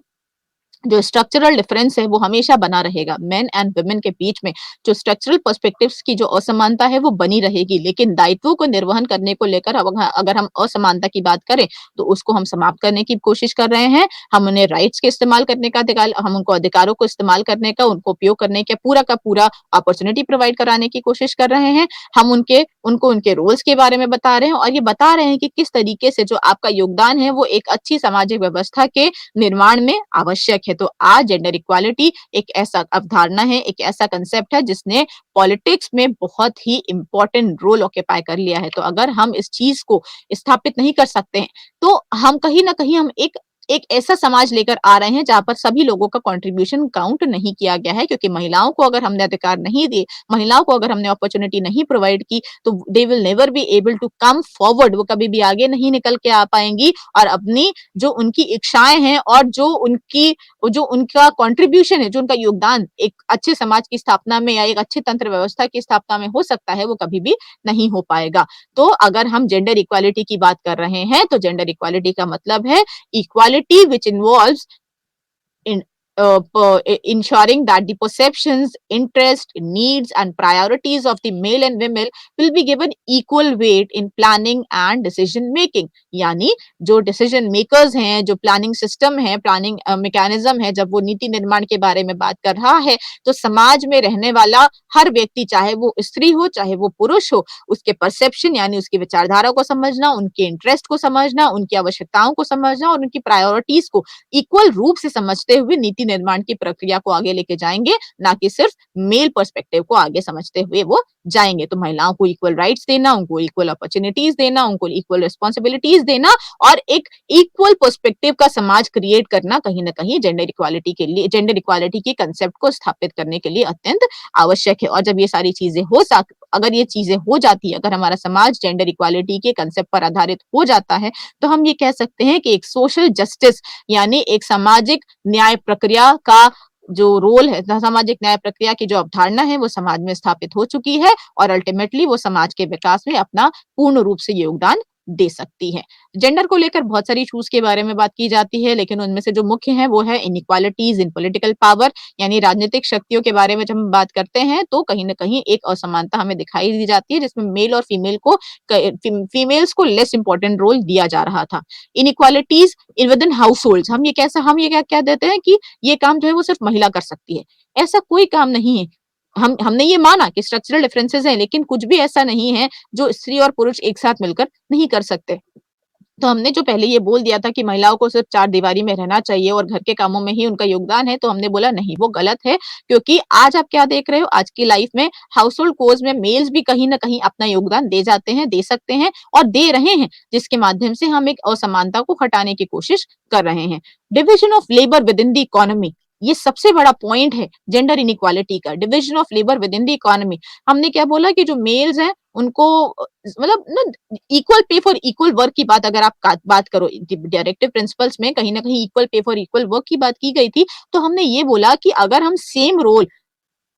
जो स्ट्रक्चरल डिफरेंस है वो हमेशा बना रहेगा मेन एंड वुमेन के बीच में जो स्ट्रक्चरल पर्सपेक्टिव्स की जो असमानता है वो बनी रहेगी लेकिन दायित्वों को निर्वहन करने को लेकर अगर हम असमानता की बात करें तो उसको हम समाप्त करने की कोशिश कर रहे हैं हम उन्हें राइट्स के इस्तेमाल करने का अधिकार हम उनको अधिकारों को इस्तेमाल करने का उनको उपयोग करने का पूरा अपॉर्चुनिटी प्रोवाइड कराने की कोशिश कर रहे हैं हम उनको उनके रोल्स के बारे में बता रहे हैं और ये बता रहे हैं कि किस तरीके से जो आपका योगदान है वो एक अच्छी सामाजिक व्यवस्था के निर्माण में आवश्यक है तो आज जेंडर इक्वालिटी एक ऐसा अवधारणा है एक ऐसा कंसेप्ट है जिसने पॉलिटिक्स में बहुत ही इंपॉर्टेंट रोल ऑक्यूपाई कर लिया है तो अगर हम इस चीज को स्थापित नहीं कर सकते हैं तो हम कहीं ना कहीं हम एक एक ऐसा समाज लेकर आ रहे हैं जहां पर सभी लोगों का कंट्रीब्यूशन काउंट नहीं किया गया है क्योंकि महिलाओं को अगर हमने अधिकार नहीं दिए महिलाओं को अगर हमने अपॉर्चुनिटी नहीं प्रोवाइड की तो they will never be able to come forward वो कभी भी आगे नहीं निकल के आ पाएंगी और अपनी जो उनकी इच्छाएं हैं और जो उनका कंट्रीब्यूशन है जो उनका योगदान एक अच्छे समाज की स्थापना में या एक अच्छे तंत्र व्यवस्था की स्थापना में हो सकता है वो कभी भी नहीं हो पाएगा तो अगर हम जेंडर इक्वालिटी की बात कर रहे हैं तो जेंडर इक्वालिटी का मतलब है equality which involves in ensuring that the perceptions, interests, needs, and priorities of the male and women will be given equal weight in planning and decision making. यानी जो डिसीजन मेकर्स हैं जो प्लानिंग सिस्टम है प्लानिंग मैकेनिज्म है जब वो नीति निर्माण के बारे में बात कर रहा है तो समाज में रहने वाला हर व्यक्ति चाहे वो स्त्री हो चाहे वो पुरुष हो उसके परसेप्शन यानी उसकी विचारधारा को समझना उनके इंटरेस्ट को समझना उनकी आवश्यकताओं को समझना और उनकी प्रायोरिटीज को इक्वल रूप से समझते हुए नीति निर्माण की प्रक्रिया को आगे लेके जाएंगे ना कि सिर्फ मेल पर्सपेक्टिव को आगे समझते हुए वो जाएंगे तो महिलाओं को इक्वल राइट्स देना उनको इक्वल अपॉर्चुनिटीज देना उनको इक्वल रिस्पॉन्सिबिलिटीज देना और एक इक्वल पर्सपेक्टिव का समाज क्रिएट करना कहीं ना कहीं जेंडर इक्वालिटी के कंसेप्ट को स्थापित करने के लिए अत्यंत आवश्यक है और जब ये सारी चीजें अगर ये चीजें हो जाती है अगर हमारा समाज जेंडर इक्वालिटी के कंसेप्ट पर आधारित हो जाता है तो हम ये कह सकते हैं कि एक सोशल जस्टिस यानी एक सामाजिक न्याय प्रक्रिया का जो रोल है सामाजिक न्याय प्रक्रिया की जो अवधारणा है वो समाज में स्थापित हो चुकी है और अल्टीमेटली वो समाज के विकास में अपना पूर्ण रूप से योगदान दे सकती है जेंडर को लेकर बहुत सारी इश्यूज के बारे में बात की जाती है लेकिन उनमें से जो मुख्य है वो है इनइक्वालिटीज इन पॉलिटिकल पावर यानी राजनीतिक शक्तियों के बारे में जब हम बात करते हैं तो कहीं ना कहीं एक असमानता हमें दिखाई दी जाती है जिसमें मेल और फीमेल्स को लेस इंपॉर्टेंट रोल दिया जा रहा था inequalities in with in house hold हम ये क्या देते हैं कि ये काम जो है वो सिर्फ महिला कर सकती है ऐसा कोई काम नहीं है हमने ये माना कि स्ट्रक्चरल डिफरेंसेस हैं लेकिन कुछ भी ऐसा नहीं है जो स्त्री और पुरुष एक साथ मिलकर नहीं कर सकते तो हमने जो पहले ये बोल दिया था कि महिलाओं को सिर्फ चार दीवारी में रहना चाहिए और घर के कामों में ही उनका योगदान है तो हमने बोला नहीं वो गलत है क्योंकि आज आप क्या देख रहे हो आज की लाइफ में हाउस होल्ड कोर्स में मेल्स भी कहीं ना कहीं अपना योगदान दे जाते हैं दे सकते हैं और दे रहे हैं जिसके माध्यम से हम एक असमानता को हटाने की कोशिश कर रहे हैं division of labour with in the economy ये सबसे बड़ा पॉइंट है जेंडर इनइक्वालिटी का division of labour with in the economy हमने क्या बोला कि जो मेल्स हैं उनको मतलब ना equal pay for equal work की बात अगर आप बात करो डायरेक्टिव प्रिंसिपल्स में कहीं ना कहीं equal pay for equal work की बात की गई थी। तो हमने ये बोला कि अगर हम सेम रोल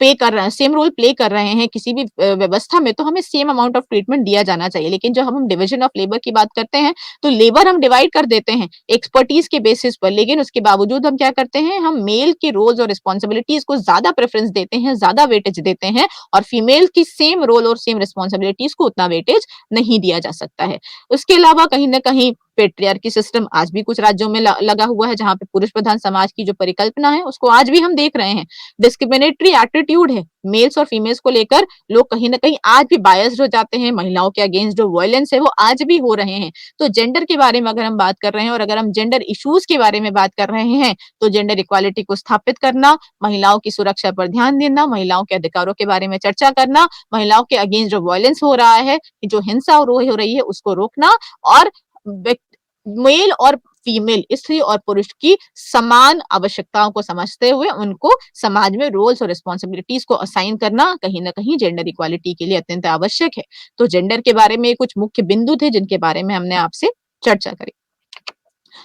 पे कर रहे हैं, सेम रोल प्ले कर रहे हैं किसी भी व्यवस्था में, तो हमें सेम अमाउंट ऑफ ट्रीटमेंट दिया जाना चाहिए। लेकिन जब हम डिवीजन ऑफ लेबर की बात करते हैं, तो लेबर हम डिवाइड कर देते हैं एक्सपर्टीज के बेसिस पर, लेकिन उसके बावजूद हम क्या करते हैं, हम मेल के रोल्स और रिस्पॉन्सिबिलिटीज को ज्यादा प्रेफरेंस देते हैं, ज्यादा वेटेज देते हैं, और फीमेल की सेम रोल और सेम रिस्पॉन्सिबिलिटीज को उतना वेटेज नहीं दिया जा सकता है। उसके अलावा कहीं ना कहीं पेट्रियार्की सिस्टम आज भी कुछ राज्यों में लगा हुआ है, जहां पे पुरुष प्रधान समाज की जो परिकल्पना है उसको आज भी हम देख रहे हैं। डिस्क्रिमिनेटरी एटीट्यूड है मेल्स और फीमेल्स को लेकर, लोग कहीं ना कहीं आज भी बायस्ड हो जाते हैं, महिलाओं के अगेंस्ट जो वायलेंस है वो आज भी हो रहे हैं। तो जेंडर के बारे में अगर हम बात कर रहे हैं और अगर हम जेंडर इश्यूज के बारे में बात कर रहे हैं, तो जेंडर इक्वालिटी को स्थापित करना, महिलाओं की सुरक्षा पर ध्यान देना, महिलाओं के अधिकारों के बारे में चर्चा करना, महिलाओं के अगेंस्ट जो वायलेंस हो रहा है, जो हिंसा हो रही है उसको रोकना, और मेल और फीमेल, स्त्री और पुरुष की समान आवश्यकताओं को समझते हुए उनको समाज में रोल्स और रिस्पॉन्सिबिलिटीज को असाइन करना कहीं ना कहीं जेंडर इक्वालिटी के लिए अत्यंत आवश्यक है। तो जेंडर के बारे में कुछ मुख्य बिंदु थे जिनके बारे में हमने आपसे चर्चा करी।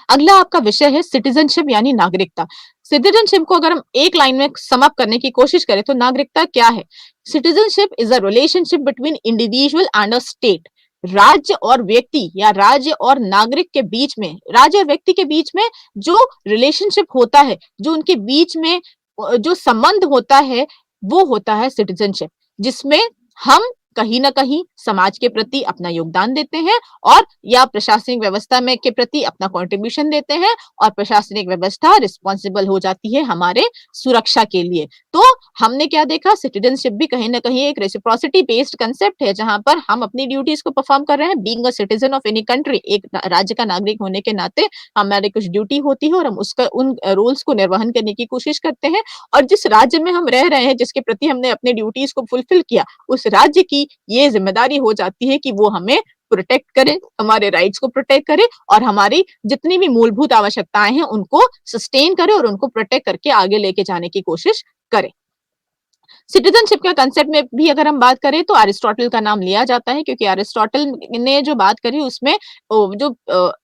अगला आपका विषय है सिटीजनशिप यानी नागरिकता। सिटीजनशिप को अगर हम एक लाइन में सम अप करने की कोशिश करें तो नागरिकता क्या है? Citizenship is a relationship between individual and a state. राज्य और व्यक्ति या राज्य और नागरिक के बीच में, राज्य और व्यक्ति के बीच में जो रिलेशनशिप होता है, जो उनके बीच में जो संबंध होता है, वो होता है सिटीजनशिप, जिसमें हम कहीं ना कहीं समाज के प्रति अपना योगदान देते हैं, और या प्रशासनिक व्यवस्था में के प्रति अपना कंट्रीब्यूशन देते हैं, और प्रशासनिक व्यवस्था रिस्पॉन्सिबल हो जाती है हमारे सुरक्षा के लिए। तो हमने क्या देखा, सिटीजनशिप भी कहीं ना कहीं एक रेसिप्रोसिटी बेस्ड कंसेप्ट है, जहां पर हम अपनी ड्यूटीज को परफॉर्म कर रहे हैं। Being a citizen of any country, एक राज्य का नागरिक होने के नाते हमारी कुछ ड्यूटी होती है और हम उसका उन रूल्स को निर्वहन करने की कोशिश करते हैं। और जिस राज्य में हम रह रहे हैं, जिसके प्रति हमने अपने ड्यूटीज को फुलफिल किया, उस राज्य की ये जिम्मेदारी हो जाती है कि वो हमें प्रोटेक्ट करे, हमारे राइट्स को प्रोटेक्ट करे, और हमारी जितनी भी मूलभूत आवश्यकताएं हैं उनको सस्टेन करे और उनको प्रोटेक्ट करके आगे लेके जाने की कोशिश करे। सिटीजनशिप के कंसेप्ट में भी अगर हम बात करें तो अरिस्टोटल का नाम लिया जाता है, क्योंकि अरिस्टोटल ने जो बात करी उसमें जो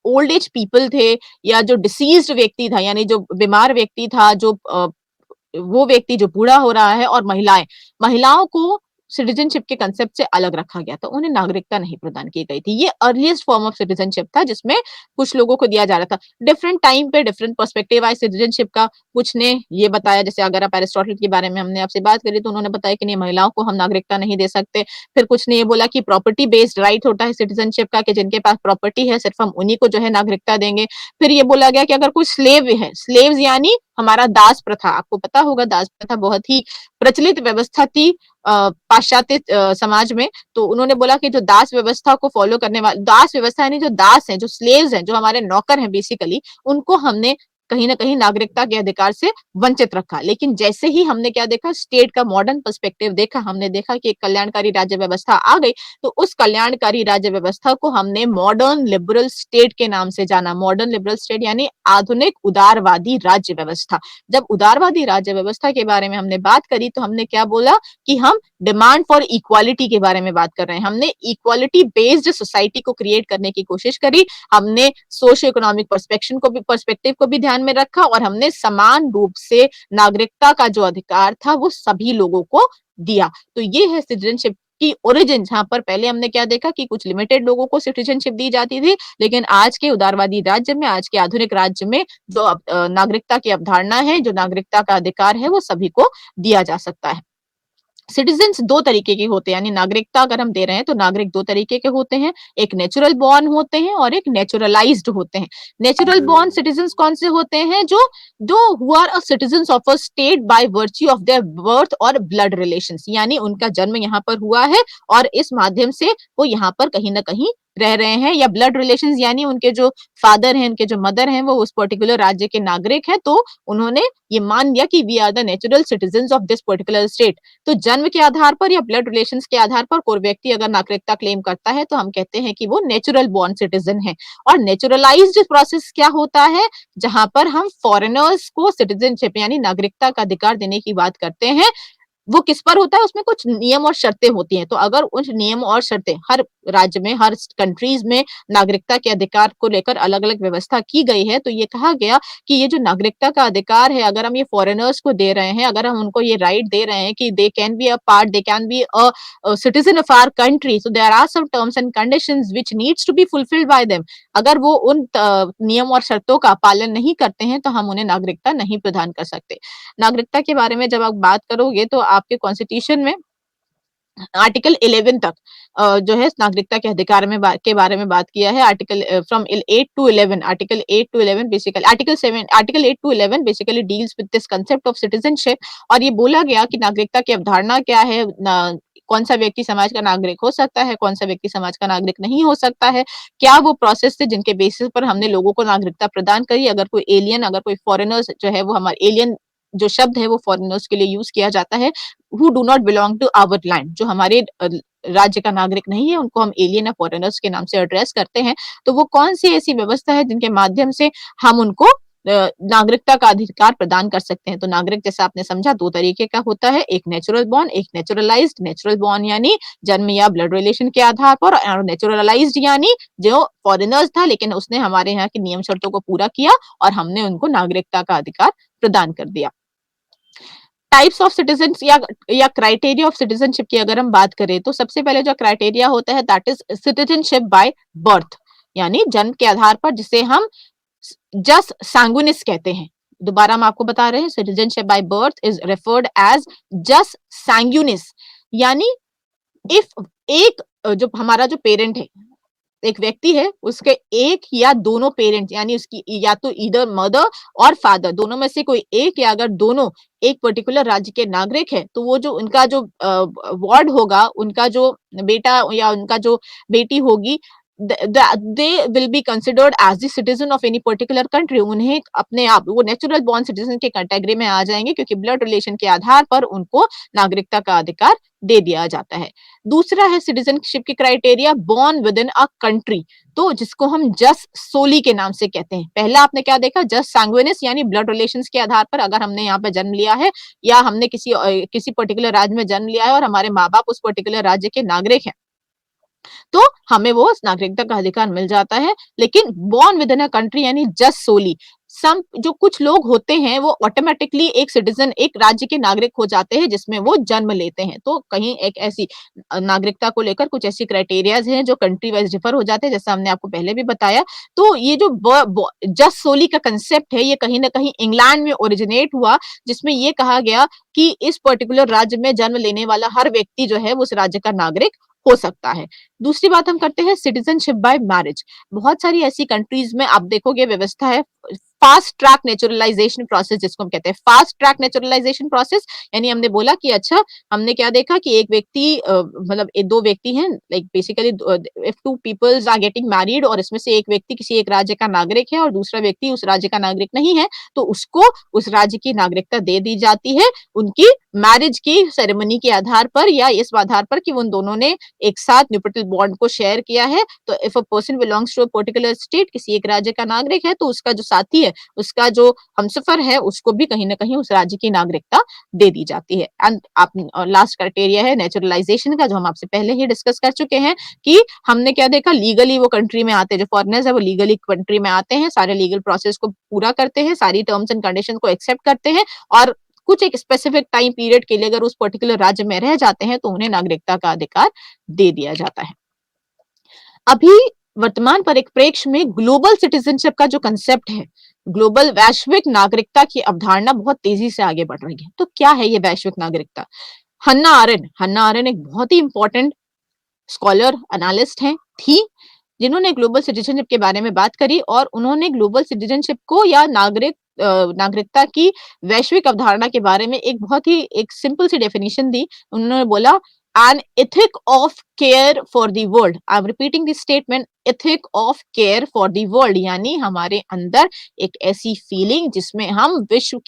ओल्ड एज पीपल थे, या जो डिसीज्ड व्यक्ति था, यानी जो बीमार व्यक्ति था, जो वो व्यक्ति जो बूढ़ा हो रहा है, और महिलाओं को सिटीजनशिप के कंसेप्ट से अलग रखा गया था, उन्हें नागरिकता नहीं प्रदान की गई थी। ये अर्लीस्ट फॉर्म ऑफ सिटीजनशिप था, जिसमें कुछ लोगों को दिया जा रहा था। डिफरेंट टाइम पे डिफरेंट पर्सपेक्टिव आए सिटीजनशिप का। कुछ ने ये बताया, जैसे अगर आप एरिस्टोटल के बारे में हमने आपसे बात करी तो उन्होंने बताया कि नहीं, महिलाओं को हम नागरिकता नहीं दे सकते। फिर कुछ ने ये बोला कि प्रॉपर्टी बेस्ड राइट होता है सिटीजनशिप का, कि जिनके पास प्रॉपर्टी है सिर्फ हम उन्हीं को जो है नागरिकता देंगे। फिर ये बोला गया कि अगर कोई स्लेव है, स्लेव्स यानी हमारा दास प्रथा, आपको पता होगा दास प्रथा बहुत ही प्रचलित व्यवस्था थी पाश्चात्य समाज में। तो उन्होंने बोला कि जो दास व्यवस्था को फॉलो करने वाले, दास व्यवस्था यानी जो दास हैं, जो स्लेव्स हैं, जो हमारे नौकर हैं बेसिकली, उनको हमने कहीं ना कहीं नागरिकता के अधिकार से वंचित रखा। लेकिन जैसे ही हमने क्या देखा, स्टेट का मॉडर्न पर्सपेक्टिव देखा, हमने देखा कि एक कल्याणकारी राज्य व्यवस्था आ गई, तो उस कल्याणकारी राज्य व्यवस्था को हमने मॉडर्न लिबरल स्टेट के नाम से जाना। मॉडर्न लिबरल स्टेट यानी आधुनिक उदारवादी राज्य व्यवस्था। जब उदारवादी राज्य व्यवस्था के बारे में हमने बात करी तो हमने क्या बोला कि हम डिमांड फॉर इक्वालिटी के बारे में बात कर रहे हैं। हमने इक्वालिटी बेस्ड सोसाइटी को क्रिएट करने की कोशिश करी। हमने सोशियो इकोनॉमिक पर्सपेक्टिव को भी ध्यान में रखा, और हमने समान रूप से नागरिकता का जो अधिकार था वो सभी लोगों को दिया। तो ये है सिटीजनशिप की ओरिजिन, जहां पर पहले हमने क्या देखा कि कुछ लिमिटेड लोगों को सिटीजनशिप दी जाती थी, लेकिन आज के उदारवादी राज्य में, आज के आधुनिक राज्य में जो नागरिकता की अवधारणा है, जो नागरिकता का अधिकार है, वो सभी को दिया जा सकता है। सिटीजन्स दो तरीके के होते हैं, यानी नागरिकता अगर हम दे रहे हैं तो नागरिक दो तरीके के होते हैं, एक नेचुरल बॉर्न होते हैं और एक नेचुरलाइज्ड होते हैं। नेचुरल बॉर्न सिटीजन्स कौन से होते हैं? जो जो who are a citizens of a state by virtue of their birth और ब्लड रिलेशंस, यानी उनका जन्म यहाँ पर हुआ है और इस माध्यम से वो यहाँ पर कहीं ना कहीं रह रहे हैं, या ब्लड रिलेशंस यानी उनके जो फादर हैं, उनके जो मदर हैं, वो उस पर्टिकुलर राज्य के नागरिक हैं, तो उन्होंने ये मान लिया कि we are the natural citizens of this particular state. तो जन्म के आधार पर या ब्लड रिलेशंस के आधार पर कोई व्यक्ति अगर नागरिकता क्लेम करता है तो हम कहते हैं कि वो नेचुरल बॉर्न सिटीजन है। और नेचुरलाइज्ड प्रोसेस क्या होता है? जहां पर हम फॉरेनर्स को सिटीजनशिप यानी नागरिकता का अधिकार देने की बात करते हैं, वो किस पर होता है, उसमें कुछ नियम और शर्तें होती हैं। तो अगर उन नियम और शर्तें हर राज्य में, हर कंट्रीज में नागरिकता के अधिकार को लेकर अलग-अलग व्यवस्था की गई है, तो ये कहा गया कि ये जो नागरिकता का अधिकार है, अगर हम ये फॉरेनर्स को दे रहे हैं, अगर हम उनको ये राइट दे रहे हैं कि they can be a part, they can be a citizen of our country, so there are some terms and conditions which needs to be fulfilled by them. अगर वो उन नियम और शर्तों का पालन नहीं करते हैं, तो हम उन्हें नागरिकता नहीं प्रदान कर सकते। नागरिकता के बारे में जब आप बात करोगे, तो आपके कॉन्स्टिट्यूशन में आर्टिकल 11 तक जो है नागरिकता के अधिकार में के बारे में बात किया है। Article from 8 to 11, article 8 to 11 basically, article 8 to 11 basically deals with this concept of citizenship. और ये बोला गया कि नागरिकता की अवधारणा क्या है, कौन सा व्यक्ति समाज का नागरिक हो सकता है, कौन सा व्यक्ति समाज का नागरिक नहीं हो सकता है, क्या वो प्रोसेस थे जिनके बेसिस पर हमने लोगों को नागरिकता प्रदान करी। अगर कोई एलियन, अगर कोई फॉरेनर्स जो है वो हमारे एलियन, जो शब्द है वो फॉरेनर्स के लिए यूज किया जाता है, who do not belong to our land, जो हमारे राज्य का नागरिक नहीं है, उनको हम एलियन या फॉरेनर्स के नाम से एड्रेस करते हैं। तो वो कौन सी ऐसी व्यवस्था है जिनके माध्यम से हम उनको नागरिकता का अधिकार प्रदान कर सकते हैं। तो नागरिक, जैसा आपने समझा, दो तरीके का होता है, एक नेचुरल बॉर्न, एक नेचुरलाइज्ड। नेचुरल बॉर्न यानी जन्म या ब्लड रिलेशन के आधार पर, और नेचुरलाइज्ड यानी जो फॉरेनर्स था लेकिन उसने हमारे यहाँ की नियम शर्तों को पूरा किया और हमने उनको नागरिकता का अधिकार प्रदान कर दिया। टाइप्स ऑफ सिटीजन या क्राइटेरिया ऑफ सिटीजनशिप की अगर हम बात करें, तो सबसे पहले जो क्राइटेरिया होता है that is citizenship by birth, यानी जन्म के आधार पर, जिसे हम जस सांगुनिस कहते हैं। दोबारा हम आपको बता रहे हैं, citizenship by birth is referred as jus sanguinis, यानी इफ एक जो हमारा जो पेरेंट है, एक व्यक्ति है, उसके एक या दोनों पेरेंट्स, यानी उसकी या तो ईदर मदर और फादर, दोनों में से कोई एक, या अगर दोनों एक पर्टिकुलर राज्य के नागरिक है, तो वो जो उनका जो वार्ड होगा, उनका जो बेटा या उनका जो बेटी होगी, they will be considered as the citizen of any particular country. उन्हें अपने आप वो नेचुरल बॉर्न सिटीजन के कैटेगरी में आ जाएंगे, क्योंकि ब्लड रिलेशन के आधार पर उनको नागरिकता का अधिकार दे दिया जाता है। दूसरा है सिटीजनशिप की criteria born within a country, तो जिसको हम जस सोली के नाम से कहते हैं। पहला आपने क्या देखा, जस सांगुइनिस, यानी ब्लड रिलेशंस के आधार पर अगर हमने यहाँ पे जन्म लिया है या हमने किसी पर्टिकुलर राज्य में जन्म लिया है और हमारे माँ बाप उस पर्टिकुलर राज्य के नागरिक हैं, तो हमें वो नागरिकता का अधिकार मिल जाता है। लेकिन born within a country यानी जस्ट सोली, सम जो कुछ लोग होते हैं वो ऑटोमेटिकली एक सिटीजन, एक राज्य के नागरिक हो जाते हैं जिसमें वो जन्म लेते हैं। तो कहीं एक ऐसी नागरिकता को लेकर कुछ ऐसी क्राइटेरियाज हैं जो कंट्री वाइज डिफर हो जाते हैं, जैसा हमने आपको पहले भी बताया। तो ये जो जस्ट सोली का कंसेप्ट है, ये कहीं ना कहीं इंग्लैंड में ओरिजिनेट हुआ, जिसमें ये कहा गया कि इस पर्टिकुलर राज्य में जन्म लेने वाला हर व्यक्ति जो है उस राज्य का नागरिक हो सकता है। दूसरी बात हम करते हैं सिटीजनशिप बाय मैरिज। बहुत सारी ऐसी कंट्रीज में आप देखोगे व्यवस्था है फास्ट ट्रैक नेचुरलाइजेशन प्रोसेस, जिसको हम कहते हैं फास्ट ट्रैक नेचुरलाइजेशन प्रोसेस। यानी हमने बोला कि अच्छा, हमने क्या देखा कि एक व्यक्ति मतलब दो व्यक्ति हैं, like basically if two peoples are getting married, और इसमें से एक व्यक्ति किसी एक राज्य का नागरिक है और दूसरा व्यक्ति उस राज्य का नागरिक नहीं है, तो उसको उस राज्य की नागरिकता दे दी जाती है उनकी मैरिज की सेरेमनी के आधार पर, या इस आधार पर कि उन दोनों ने एक साथ न्यूट्रल बॉन्ड को शेयर किया है। तो if a person belongs to a particular state, किसी एक राज्य का नागरिक है, तो उसका जो साथी है, उसका जो हमसफर है, उसको भी कहीं ना कहीं उस राज्य की नागरिकता दे दी जाती है। एंड आप लास्ट क्राइटेरिया है नेचुरलाइजेशन का, जो हम आपसे पहले ही डिस्कस कर चुके हैं कि हमने क्या देखा, लीगली वो कंट्री में आते हैं, जो फॉरेनर्स है वो लीगली कंट्री में आते हैं, सारे लीगल प्रोसेस को पूरा करते हैं, सारी टर्म्स एंड कंडीशन को एक्सेप्ट करते हैं, और कुछ एक स्पेसिफिक टाइम पीरियड के लिए अगर उस पर्टिकुलर राज्य में रह जाते हैं, तो उन्हें नागरिकता का अधिकार दे दिया जाता है। अभी वर्तमान परिप्रेक्ष्य में ग्लोबल सिटीजनशिप का जो कंसेप्ट है, ग्लोबल वैश्विक नागरिकता की अवधारणा बहुत तेजी से आगे बढ़ रही है। तो क्या है ये वैश्विक नागरिकता? हन्ना आरेन एक बहुत ही इंपॉर्टेंट स्कॉलर, एनालिस्ट हैं, थी, जिन्होंने ग्लोबल सिटीजनशिप के बारे में बात करी, और उन्होंने ग्लोबल सिटीजनशिप को या नागरिकता की वैश्विक अवधारणा के बारे में एक सिंपल सी डेफिनेशन दी। उन्होंने बोला, an ethic of care for the world. I'm repeating this statement, ethic of care for the world, यानी हमारे अंदर एक ऐसी फीलिंग जिसमें हम विश्व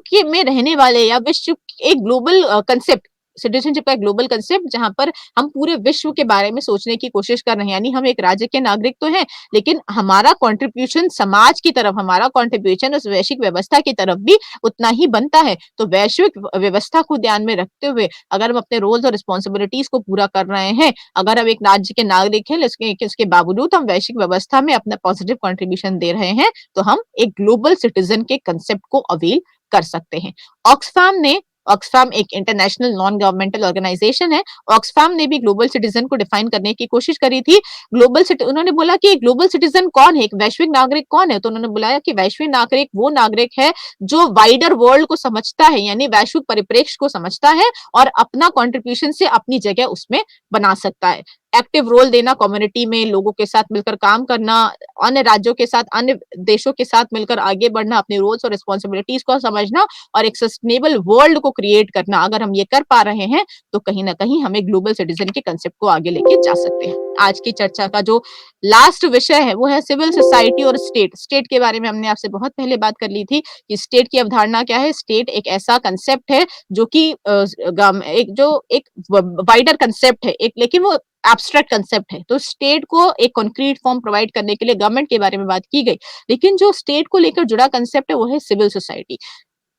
के में रहने वाले, या विश्व एक ग्लोबल कंसेप्ट, सिटीजनशिप का ग्लोबल कांसेप्ट जहाँ पर हम पूरे विश्व के बारे में सोचने की कोशिश कर रहे हैं। यानी हम एक राज्य के नागरिक तो हैं, लेकिन हमारा कंट्रीब्यूशन समाज की तरफ, हमारा कंट्रीब्यूशन उस वैश्विक व्यवस्था की तरफ भी उतना ही बनता है। तो वैश्विक व्यवस्था को ध्यान में रखते हुए अगर हम अपने रोल्स और रिस्पॉन्सिबिलिटीज को पूरा कर रहे हैं, अगर हम एक राज्य के नागरिक हैं, इसके बावजूद हम वैश्विक व्यवस्था में अपना पॉजिटिव कंट्रीब्यूशन दे रहे हैं, तो हम एक ग्लोबल सिटीजन के कंसेप्ट को अवेल कर सकते हैं। ऑक्सफैम ने ऑक्सफैम एक इंटरनेशनल नॉन गवर्नमेंटल ऑर्गेनाइजेशन है। ऑक्सफैम ने भी ग्लोबल सिटीजन को डिफाइन करने की कोशिश करी थी। उन्होंने बोला कि ग्लोबल सिटीजन कौन है, एक वैश्विक नागरिक कौन है, तो उन्होंने बुलाया कि वैश्विक नागरिक वो नागरिक है जो वाइडर वर्ल्ड को समझता है, यानी वैश्विक परिप्रेक्ष्य को समझता है और अपना कंट्रीब्यूशन से अपनी जगह उसमें बना सकता है। एक्टिव रोल देना कम्युनिटी में, लोगों के साथ मिलकर काम करना, अन्य राज्यों के साथ, अन्य देशों के साथ मिलकर आगे बढ़ना, अपने रोल्स और रिस्पॉन्सिबिलिटीज को समझना और एक सस्टेनेबल वर्ल्ड को क्रिएट करना। अगर हम ये कर पा रहे हैं तो कहीं ना कहीं हमें ग्लोबल सिटीजन के कंसेप्ट को आगे लेके जा सकते हैं। आज की चर्चा का जो लास्ट विषय है वो है सिविल सोसाइटी और स्टेट। स्टेट के बारे में हमने आपसे बहुत पहले बात कर ली थी कि स्टेट की अवधारणा क्या है। स्टेट एक ऐसा कंसेप्ट है जो कि एक वाइडर कंसेप्ट है, एक, लेकिन वो एब्स्ट्रैक्ट कंसेप्ट है। तो स्टेट को एक कॉन्क्रीट फॉर्म प्रोवाइड करने के लिए गवर्नमेंट के बारे में बात की गई, लेकिन जो स्टेट को लेकर जुड़ा कंसेप्ट है वो है सिविल सोसाइटी।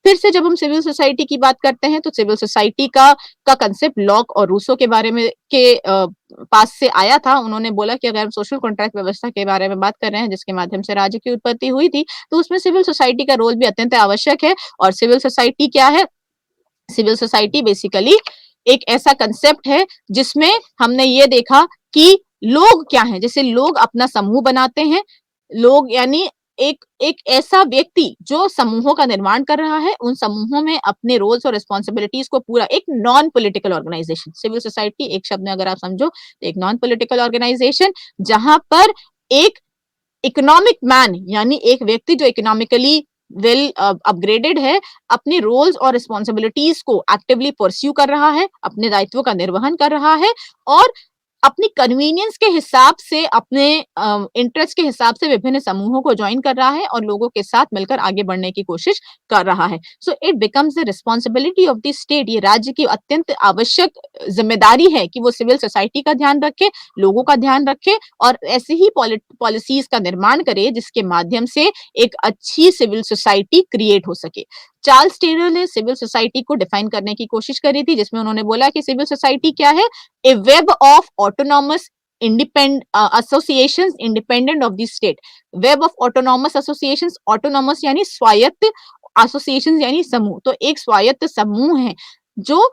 फिर से जब हम सिविल सोसाइटी की बात करते हैं तो सिविल सोसाइटी का कंसेप्ट लॉक और रूसो के बारे में पास से आया था। उन्होंने बोला कि अगर हम सोशल कॉन्ट्रैक्ट व्यवस्था के बारे में बात कर रहे हैं जिसके माध्यम से राज्य की उत्पत्ति हुई थी, तो उसमें सिविल सोसाइटी का रोल भी अत्यंत आवश्यक है। और सिविल सोसाइटी क्या है? सिविल सोसाइटी बेसिकली एक ऐसा कंसेप्ट है जिसमें हमने ये देखा कि लोग क्या हैं, जैसे लोग अपना समूह बनाते हैं। लोग यानी एक एक ऐसा व्यक्ति जो समूहों का निर्माण कर रहा है, उन समूहों में अपने रोल्स और रिस्पॉन्सिबिलिटीज को पूरा, एक non political organization. Civil society एक शब्द में अगर आप समझो तो एक नॉन पॉलिटिकल ऑर्गेनाइजेशन जहां पर एक इकोनॉमिक मैन यानी एक व्यक्ति जो इकोनॉमिकली वेल अपग्रेडेड है, अपने रोल्स और रिस्पॉन्सिबिलिटीज को एक्टिवली परस्यू कर रहा है, अपने दायित्वों का निर्वहन कर रहा है और अपनी कन्वीनियंस के हिसाब से, अपने इंटरेस्ट के हिसाब से विभिन्न समूहों को ज्वाइन कर रहा है और लोगों के साथ मिलकर आगे बढ़ने की कोशिश कर रहा है। So it becomes the responsibility of the state, ये राज्य की अत्यंत आवश्यक जिम्मेदारी है कि वो सिविल सोसाइटी का ध्यान रखे, लोगों का ध्यान रखे और ऐसे ही पॉलिसीज का निर्माण करे जिसके माध्यम से एक अच्छी सिविल सोसाइटी क्रिएट हो सके। चार्ल्स टेलर ने सिविल सोसाइटी को डिफाइन करने की कोशिश करी थी, जिसमें उन्होंने बोला कि सिविल सोसाइटी क्या है? A web of autonomous associations independent of the state। Web of autonomous associations, autonomous यानी स्वायत्त, एसोसिएशंस यानी समूह। तो एक स्वायत्त समूह है जो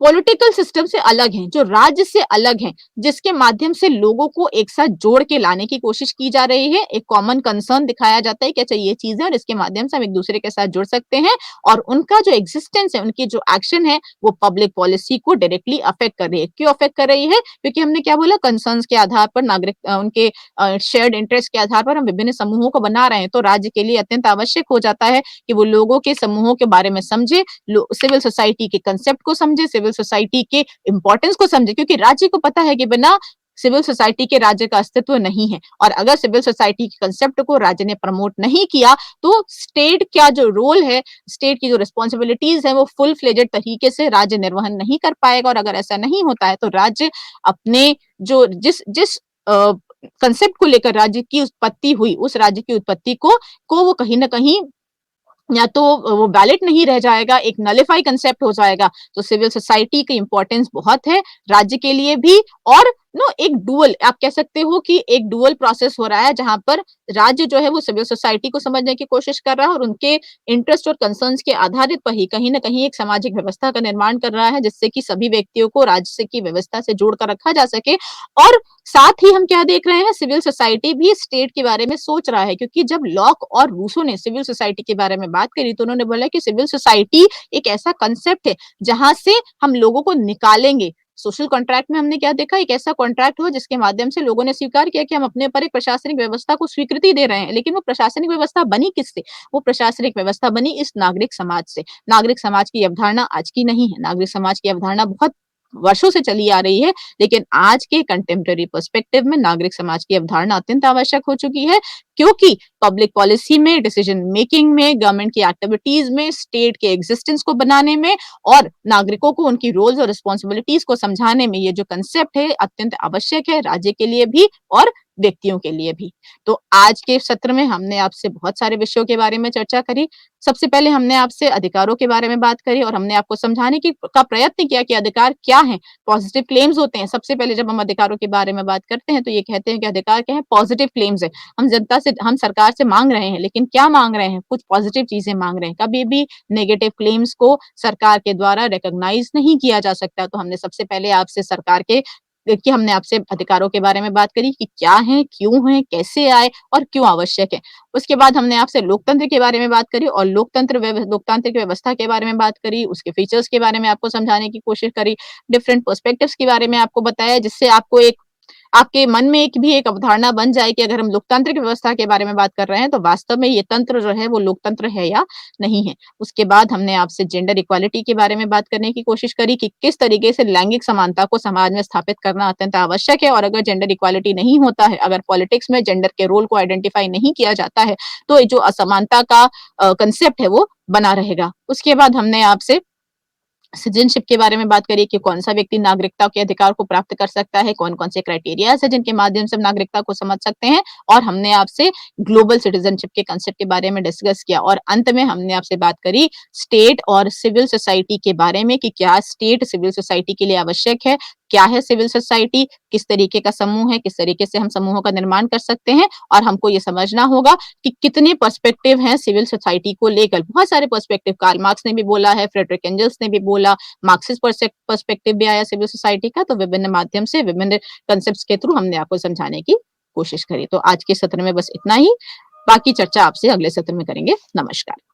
पॉलिटिकल सिस्टम से अलग हैं, जो राज्य से अलग हैं, जिसके माध्यम से लोगों को एक साथ जोड़ के लाने की कोशिश की जा रही है। एक कॉमन कंसर्न दिखाया जाता है कि अच्छा ये चीज है और इसके माध्यम से हम एक दूसरे के साथ जुड़ सकते हैं और उनका जो एग्जिस्टेंस है, उनकी जो एक्शन है वो पब्लिक पॉलिसी को डायरेक्टली अफेक्ट कर रही है। क्यों अफेक्ट कर रही है? क्योंकि हमने क्या बोला, कंसर्न्स के आधार पर, नागरिक उनके शेयर्ड इंटरेस्ट के आधार पर हम विभिन्न समूहों को बना रहे हैं। तो राज्य के लिए अत्यंत आवश्यक हो जाता है कि वो लोगों के समूहों के बारे में समझे, सिविल सोसाइटी के कंसेप्ट को समझे, सिविल सोसाइटी के इंपॉर्टेंस को समझे, क्योंकि राज्य को पता है कि बिना सिविल सोसाइटी के राज्य का अस्तित्व नहीं है और अगर सिविल सोसाइटी के कंसेप्ट को राज्य ने प्रमोट नहीं किया तो स्टेट का जो रोल है, स्टेट की जो रिस्पॉन्सिबिलिटीज है वो फुल फ्लेजेड तरीके से राज्य निर्वहन नहीं कर पाएगा। और अगर ऐसा नहीं होता है तो राज्य अपने जो जिस जिस कंसेप्ट को लेकर राज्य की उत्पत्ति हुई, उस राज्य की उत्पत्ति को वो कहीं ना कहीं या तो वो वैलिड नहीं रह जाएगा, एक नलिफाई कंसेप्ट हो जाएगा। तो सिविल सोसाइटी की इंपॉर्टेंस बहुत है राज्य के लिए भी। और एक डुअल, आप कह सकते हो कि एक डुअल प्रोसेस हो रहा है जहां पर राज्य जो है वो सिविल सोसाइटी को समझने की कोशिश कर रहा है और उनके इंटरेस्ट और कंसर्न्स के आधारित पर ही कहीं ना कहीं एक सामाजिक व्यवस्था का निर्माण कर रहा है जिससे कि सभी व्यक्तियों को राज्य की व्यवस्था से जोड़कर रखा जा सके। और साथ ही हम क्या देख रहे हैं, सिविल सोसाइटी भी स्टेट के बारे में सोच रहा है, क्योंकि जब लॉक और रूसो ने सिविल सोसाइटी के बारे में बात करी तो उन्होंने बोला कि सिविल सोसाइटी एक ऐसा कंसेप्ट है जहां से हम लोगों को निकालेंगे। सोशल कॉन्ट्रैक्ट में हमने क्या देखा, एक ऐसा कॉन्ट्रैक्ट हुआ जिसके माध्यम से लोगों ने स्वीकार किया कि हम अपने ऊपर एक प्रशासनिक व्यवस्था को स्वीकृति दे रहे हैं। लेकिन वो प्रशासनिक व्यवस्था बनी किससे? वो प्रशासनिक व्यवस्था बनी इस नागरिक समाज से। नागरिक समाज की अवधारणा आज की नहीं है, नागरिक समाज की अवधारणा बहुत वर्षों से चली आ रही है, लेकिन आज के कंटेम्परेरी पर्सपेक्टिव में नागरिक समाज की अवधारणा अत्यंत आवश्यक हो चुकी है, क्योंकि पब्लिक पॉलिसी में, डिसीजन मेकिंग में, गवर्नमेंट की एक्टिविटीज में, स्टेट के एग्जिस्टेंस को बनाने में और नागरिकों को उनकी रोल्स और रिस्पॉन्सिबिलिटीज को समझाने में ये जो कंसेप्ट है अत्यंत आवश्यक है, राज्य के लिए भी और व्यक्तियों के लिए भी। तो आज के सत्र में हमने आपसे बहुत सारे विषयों के बारे में चर्चा करी। सबसे पहले हमने आपसे अधिकारों के बारे में बात करी और हमने आपको समझाने की का प्रयत्न किया कि अधिकार क्या हैं? पॉजिटिव क्लेम्स होते हैं। सबसे पहले जब हम अधिकारों के बारे में बात करते हैं, तो ये कहते हैं कि अधिकार क्या है? पॉजिटिव क्लेम्स है। हम सरकार से माँग रहे हैं, लेकिन क्या माँग रहे हैं? कुछ पॉजिटिव चीज़ें माँग रहे हैं। कभी भी नेगेटिव क्लेम्स को सरकार के द्वारा रिकॉग्नाइज़ नहीं किया जा सकता। तो हमने सबसे पहले आपसे सरकार के देखिए हमने आपसे अधिकारों के बारे में बात करी कि क्या हैं, क्यों हैं, कैसे आए और क्यों आवश्यक है। उसके बाद हमने आपसे लोकतंत्र के बारे में बात करी और लोकतांत्रिक व्यवस्था के बारे में बात करी, उसके फीचर्स के बारे में आपको समझाने की कोशिश करी, डिफरेंट पर्सपेक्टिव्स के बारे में आपको बताया, जिससे आपको आपके मन में एक अवधारणा बन जाए कि अगर हम लोकतांत्रिक व्यवस्था के बारे में बात कर रहे हैं, तो वास्तव में ये तंत्र जो है वो लोकतंत्र है या नहीं है। उसके बाद हमने आपसे जेंडर इक्वालिटी के बारे में बात करने की कोशिश करी कि किस तरीके से लैंगिक समानता को समाज में स्थापित करना अत्यंत आवश्यक है और अगर जेंडर इक्वालिटी नहीं होता है, अगर पॉलिटिक्स में जेंडर के रोल को आइडेंटिफाई नहीं किया जाता है, तो ये जो असमानता का कांसेप्ट है वो बना रहेगा। उसके बाद हमने आपसे सिटीजनशिप के बारे में बात करी कि कौन-सा व्यक्ति नागरिकता के अधिकार को प्राप्त कर सकता है, कौन-कौन से क्राइटेरियाज़ हैं जिनके माध्यम से हम नागरिकता को समझ सकते हैं और हमने आपसे ग्लोबल सिटीजनशिप के कांसेप्ट के बारे में डिस्कस किया और अंत में हमने आपसे बात करी स्टेट और सिविल सोसाइटी के बारे में कि क्या स्टेट सिविल सोसाइटी के लिए आवश्यक है, क्या है सिविल सोसाइटी, किस तरीके का समूह है, किस तरीके से हम समूहों का निर्माण कर सकते हैं और हमको ये समझना होगा कि कितने पर्सपेक्टिव हैं सिविल सोसाइटी को लेकर। बहुत सारे पर्सपेक्टिव कार्ल मार्क्स ने भी बोला है, फ्रेडरिक एंजल्स ने भी बोला, मार्क्सिस्ट पर्सपेक्टिव भी आया सिविल सोसाइटी का, तो विभिन्न माध्यम से विभिन्न कांसेप्ट्स के थ्रू हमने आपको समझाने की कोशिश करी। तो आज के सत्र में बस इतना ही, बाकी चर्चा आपसे अगले सत्र में करेंगे। नमस्कार।